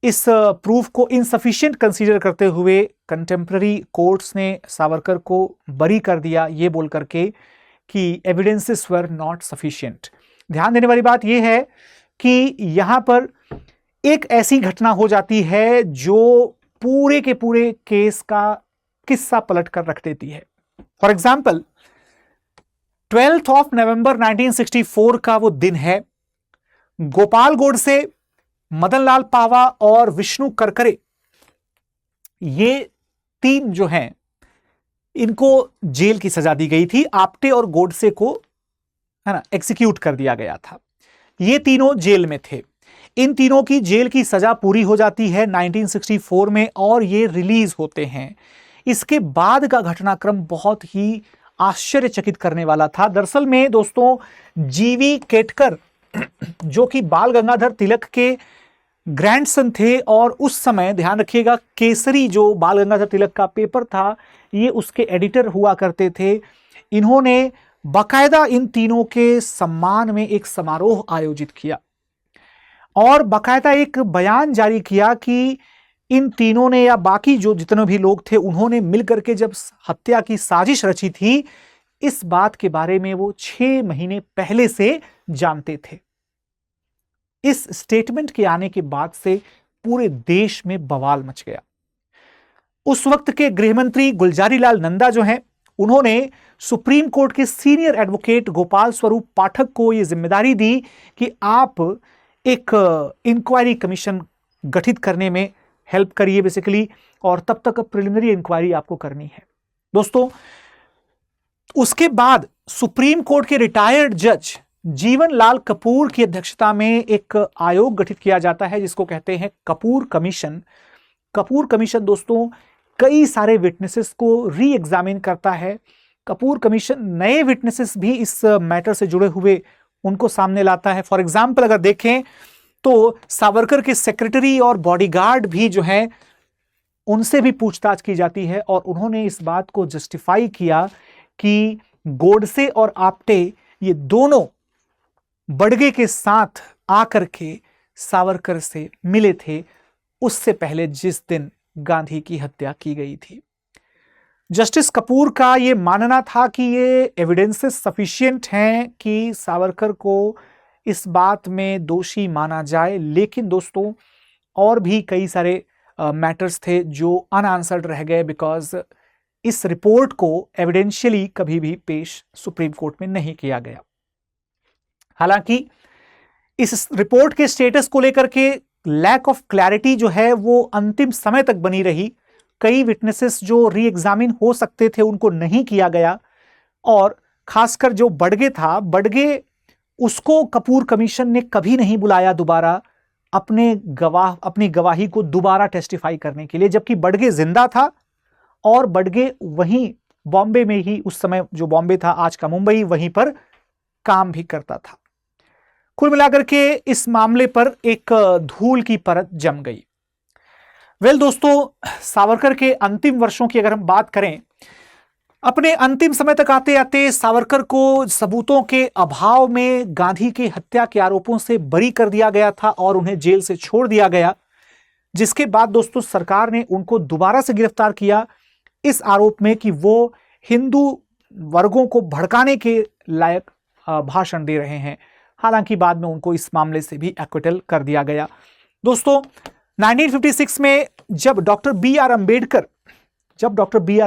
इस प्रूफ को इनसफिशिएंट कंसीडर करते हुए कंटेम्प्रेरी कोर्ट्स ने सावरकर को बरी कर दिया, ये बोल करके कि एविडेंसेस वर नॉट सफिशिएंट। ध्यान देने वाली बात यह है कि यहां पर एक ऐसी घटना हो जाती है जो पूरे के पूरे केस का किस्सा पलट कर रख देती है। फॉर एग्जाम्पल 12 नवंबर 1964 का वो दिन है। गोपाल गोडसे, मदन लाल पावा और विष्णु करकरे, ये तीन जो हैं इनको जेल की सजा दी गई थी। आप्टे और गोडसे को है ना एग्जीक्यूट कर दिया गया था। ये तीनों जेल में थे। इन तीनों की जेल की सजा पूरी हो जाती है 1964 में और ये रिलीज होते हैं। इसके बाद का घटनाक्रम बहुत ही आश्चर्यचकित करने वाला था। दरअसल में दोस्तों जीवी केटकर जो कि बाल गंगाधर तिलक के ग्रैंडसन थे, और उस समय ध्यान रखिएगा केसरी जो बाल गंगाधर तिलक का पेपर था ये उसके एडिटर हुआ करते थे। इन्होंने बाकायदा इन तीनों के सम्मान में एक समारोह आयोजित किया और बाकायदा एक बयान जारी किया कि इन तीनों ने या बाकी जो जितने भी लोग थे उन्होंने मिलकर के जब हत्या की साजिश रची थी, इस बात के बारे में वो 6 महीने पहले से जानते थे। इस स्टेटमेंट के आने के बाद से पूरे देश में बवाल मच गया। उस वक्त के गृहमंत्री गुलजारी लाल नंदा जो हैं, उन्होंने सुप्रीम कोर्ट के सीनियर एडवोकेट गोपाल स्वरूप पाठक को यह जिम्मेदारी दी कि आप एक इंक्वायरी कमीशन गठित करने में हेल्प करिए बेसिकली, और तब तक प्रिलिमिनरी इंक्वायरी आपको करनी है। दोस्तों उसके बाद सुप्रीम कोर्ट के रिटायर्ड जज जीवन लाल कपूर की अध्यक्षता में एक आयोग गठित किया जाता है जिसको कहते हैं कपूर कमीशन। कपूर कमीशन दोस्तों कई सारे विटनेसेस को री एग्जामिन करता है। कपूर कमीशन नए विटनेसेस भी इस मैटर से जुड़े हुए उनको सामने लाता है। फॉर एग्जाम्पल अगर देखें तो सावरकर के सेक्रेटरी और बॉडीगार्ड भी जो है उनसे भी पूछताछ की जाती है और उन्होंने इस बात को जस्टिफाई किया कि गोडसे और आप्टे ये दोनों बड़गे के साथ आकर के सावरकर से मिले थे उससे पहले जिस दिन गांधी की हत्या की गई थी। जस्टिस कपूर का यह मानना था कि ये एविडेंसेस सफिशिएंट हैं कि सावरकर को इस बात में दोषी माना जाए, लेकिन दोस्तों और भी कई सारे मैटर्स थे जो अनआंसर्ड रह गए बिकॉज इस रिपोर्ट को एविडेंशियली कभी भी पेश सुप्रीम कोर्ट में नहीं किया गया। हालांकि इस रिपोर्ट के स्टेटस को लेकर के लैक ऑफ क्लैरिटी जो है वो अंतिम समय तक बनी रही। कई विटनेसेस जो री एग्जामिन हो सकते थे उनको नहीं किया गया और खासकर जो बड़गे था, बड़गे उसको कपूर कमीशन ने कभी नहीं बुलाया दोबारा अपनी गवाही को दोबारा टेस्टिफाई करने के लिए, जबकि बड़गे जिंदा था और बड़गे वहीं बॉम्बे में ही, उस समय जो बॉम्बे था आज का मुंबई, वहीं पर काम भी करता था। कुल मिलाकर के इस मामले पर एक धूल की परत जम गई। दोस्तों सावरकर के अंतिम वर्षों की अगर हम बात करें, अपने अंतिम समय तक आते आते सावरकर को सबूतों के अभाव में गांधी की हत्या के आरोपों से बरी कर दिया गया था और उन्हें जेल से छोड़ दिया गया, जिसके बाद दोस्तों सरकार ने उनको दोबारा से गिरफ्तार किया इस आरोप में कि वो हिंदू वर्गों को भड़काने के लायक भाषण दे रहे हैं। हालांकि बाद में उनको इस मामले से भी एक्विटल कर दिया गया। दोस्तों 1956 में जब doctor B R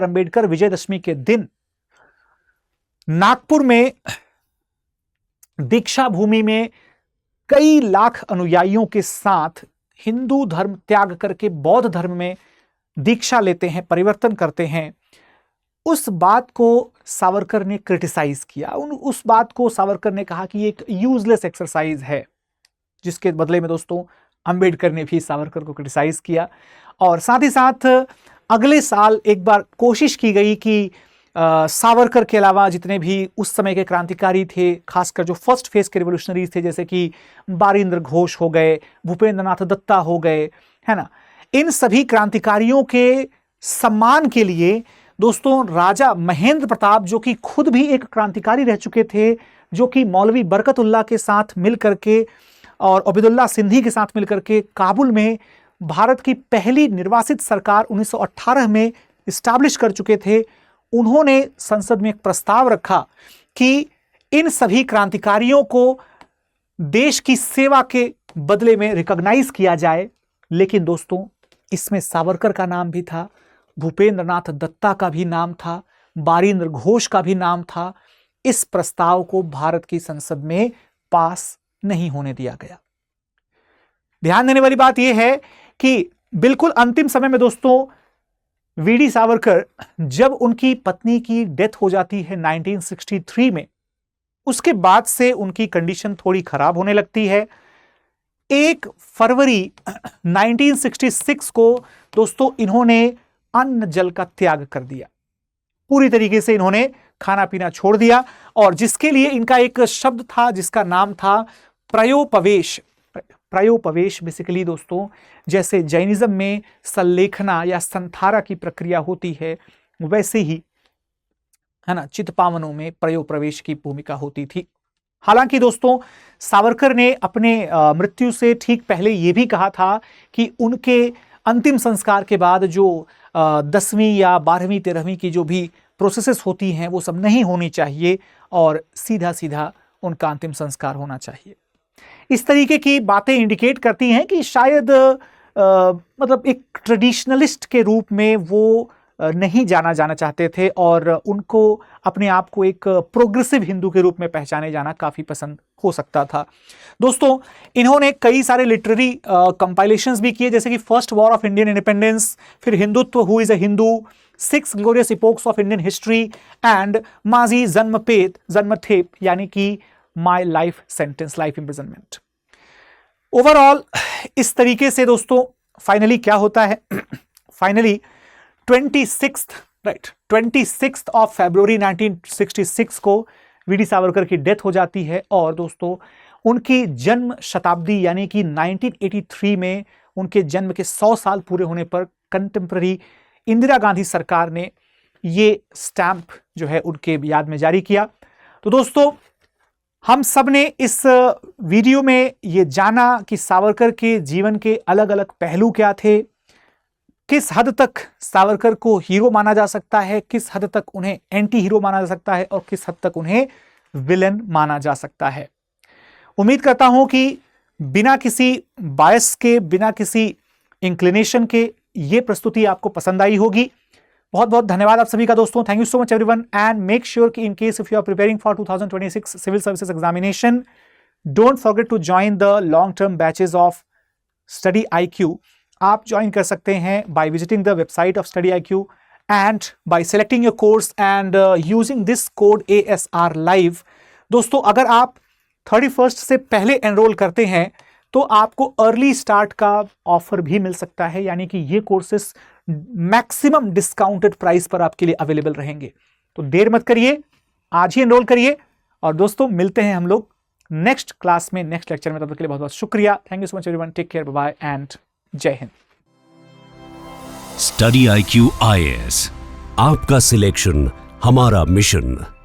Ambedkar Vijayadashami के दिन नागपुर में दीक्षा भूमि में कई लाख अनुयायियों के साथ हिंदू धर्म त्याग करके बौद्ध धर्म में दीक्षा लेते हैं, परिवर्तन करते हैं, उस बात को सावरकर ने क्रिटिसाइज किया। उस बात को सावरकर ने कहा कि एक यूजलेस एक्सरसाइज है, जिसके बदले में दोस्तों अंबेडकर ने भी सावरकर को क्रिटिसाइज किया। और साथ ही साथ अगले साल एक बार कोशिश की गई कि सावरकर के अलावा जितने भी उस समय के क्रांतिकारी थे, खासकर जो फर्स्ट फेज के रिवोल्यूशनरीज थे, जैसे कि बारिंद्र घोष हो गए, भूपेंद्र नाथ दत्ता हो गए, है ना, इन सभी क्रांतिकारियों के सम्मान के लिए दोस्तों राजा महेंद्र प्रताप, जो कि खुद भी एक क्रांतिकारी रह चुके थे, जो कि मौलवी बरकतुल्लाह के साथ मिलकर के और अब्दुल्ला सिंधी के साथ मिलकर के काबुल में भारत की पहली निर्वासित सरकार 1918 में इस्टेब्लिश कर चुके थे, उन्होंने संसद में एक प्रस्ताव रखा कि इन सभी क्रांतिकारियों को देश की सेवा के बदले में रिकॉग्नाइज किया जाए। लेकिन दोस्तों इसमें सावरकर का नाम भी था, भूपेंद्र नाथ दत्ता का भी नाम था, बारिंद्र घोष का भी नाम था। इस प्रस्ताव को भारत की संसद में पास नहीं होने दिया गया। ध्यान देने वाली बात यह है कि बिल्कुल अंतिम समय में दोस्तों वीडी सावरकर, जब उनकी पत्नी की डेथ हो जाती है 1963 में, उसके बाद से उनकी कंडीशन थोड़ी खराब होने लगती है। 1 फरवरी 1966 को दोस्तों इन्होंने अन्न जल का त्याग कर दिया, पूरी तरीके से इन्होंने खाना पीना छोड़ दिया, और जिसके लिए इनका एक शब्द था जिसका नाम था प्रयोपवेश। प्रयोपवेश बेसिकली दोस्तों जैसे जैनिज्म में संलेखना या संथारा की प्रक्रिया होती है, वैसे ही है ना चित्पावनों में प्रयोप्रवेश की भूमिका होती थी। हालांकि दोस्तों सावरकर ने अपने मृत्यु से ठीक पहले यह भी कहा था कि उनके अंतिम संस्कार के बाद जो 10वीं या 12वीं 13वीं की जो भी प्रोसेसेस होती हैं वो सब नहीं होनी चाहिए और सीधा सीधा उनका अंतिम संस्कार होना चाहिए। इस तरीके की बातें इंडिकेट करती हैं कि शायद मतलब एक ट्रेडिशनलिस्ट के रूप में वो नहीं जाना चाहते थे और उनको अपने आप को एक प्रोग्रेसिव हिंदू के रूप में पहचाने जाना काफ़ी पसंद हो सकता था। दोस्तों इन्होंने कई सारे लिटरेरी कंपाइलेशंस भी किए, जैसे कि first war of Indian independence, फिर Hindutva who is a Hindu, 6 glorious epochs of Indian history and Majhi Janmathep यानी कि my life sentence, life imprisonment. Overall इस तरीके से दोस्तों फाइनली क्या होता है, फाइनली 26 ऑफ फरवरी 1966 को वीडी सावरकर की डेथ हो जाती है और दोस्तों उनकी जन्म शताब्दी यानी कि 1983 में उनके जन्म के 100 साल पूरे होने पर कंटेम्पररी इंदिरा गांधी सरकार ने ये स्टैंप जो है उनके याद में जारी किया। तो दोस्तों हम सब ने इस वीडियो में ये जाना कि सावरकर के जीवन के अलग अलग पहलू क्या थे, किस हद तक सावरकर को हीरो माना जा सकता है, किस हद तक उन्हें एंटी हीरो माना जा सकता है और किस हद तक उन्हें विलेन माना जा सकता है। उम्मीद करता हूं कि बिना किसी बायस के, बिना किसी इंक्लिनेशन के ये प्रस्तुति आपको पसंद आई होगी। बहुत बहुत धन्यवाद आप सभी का दोस्तों। Thank you so much everyone and make sure कि in case if you are preparing for 2026 civil services examination, don't forget to join the long term batches of study IQ। आप ज्वाइन कर सकते हैं by visiting the website of study IQ and by selecting your course and using this code ASR live. दोस्तों अगर आप 31 से पहले enrol करते हैं तो आपको अर्ली स्टार्ट का ऑफर भी मिल सकता है, यानी कि ये कोर्सेस मैक्सिमम डिस्काउंटेड प्राइस पर आपके लिए अवेलेबल रहेंगे। तो देर मत करिए, आज ही एनरोल करिए। और दोस्तों मिलते हैं हम लोग नेक्स्ट क्लास में, नेक्स्ट लेक्चर में। तब तक के लिए बहुत बहुत शुक्रिया। Thank you so much everyone, take care, bye and जय हिंद। स्टडी IQ IAS, आपका सिलेक्शन हमारा मिशन।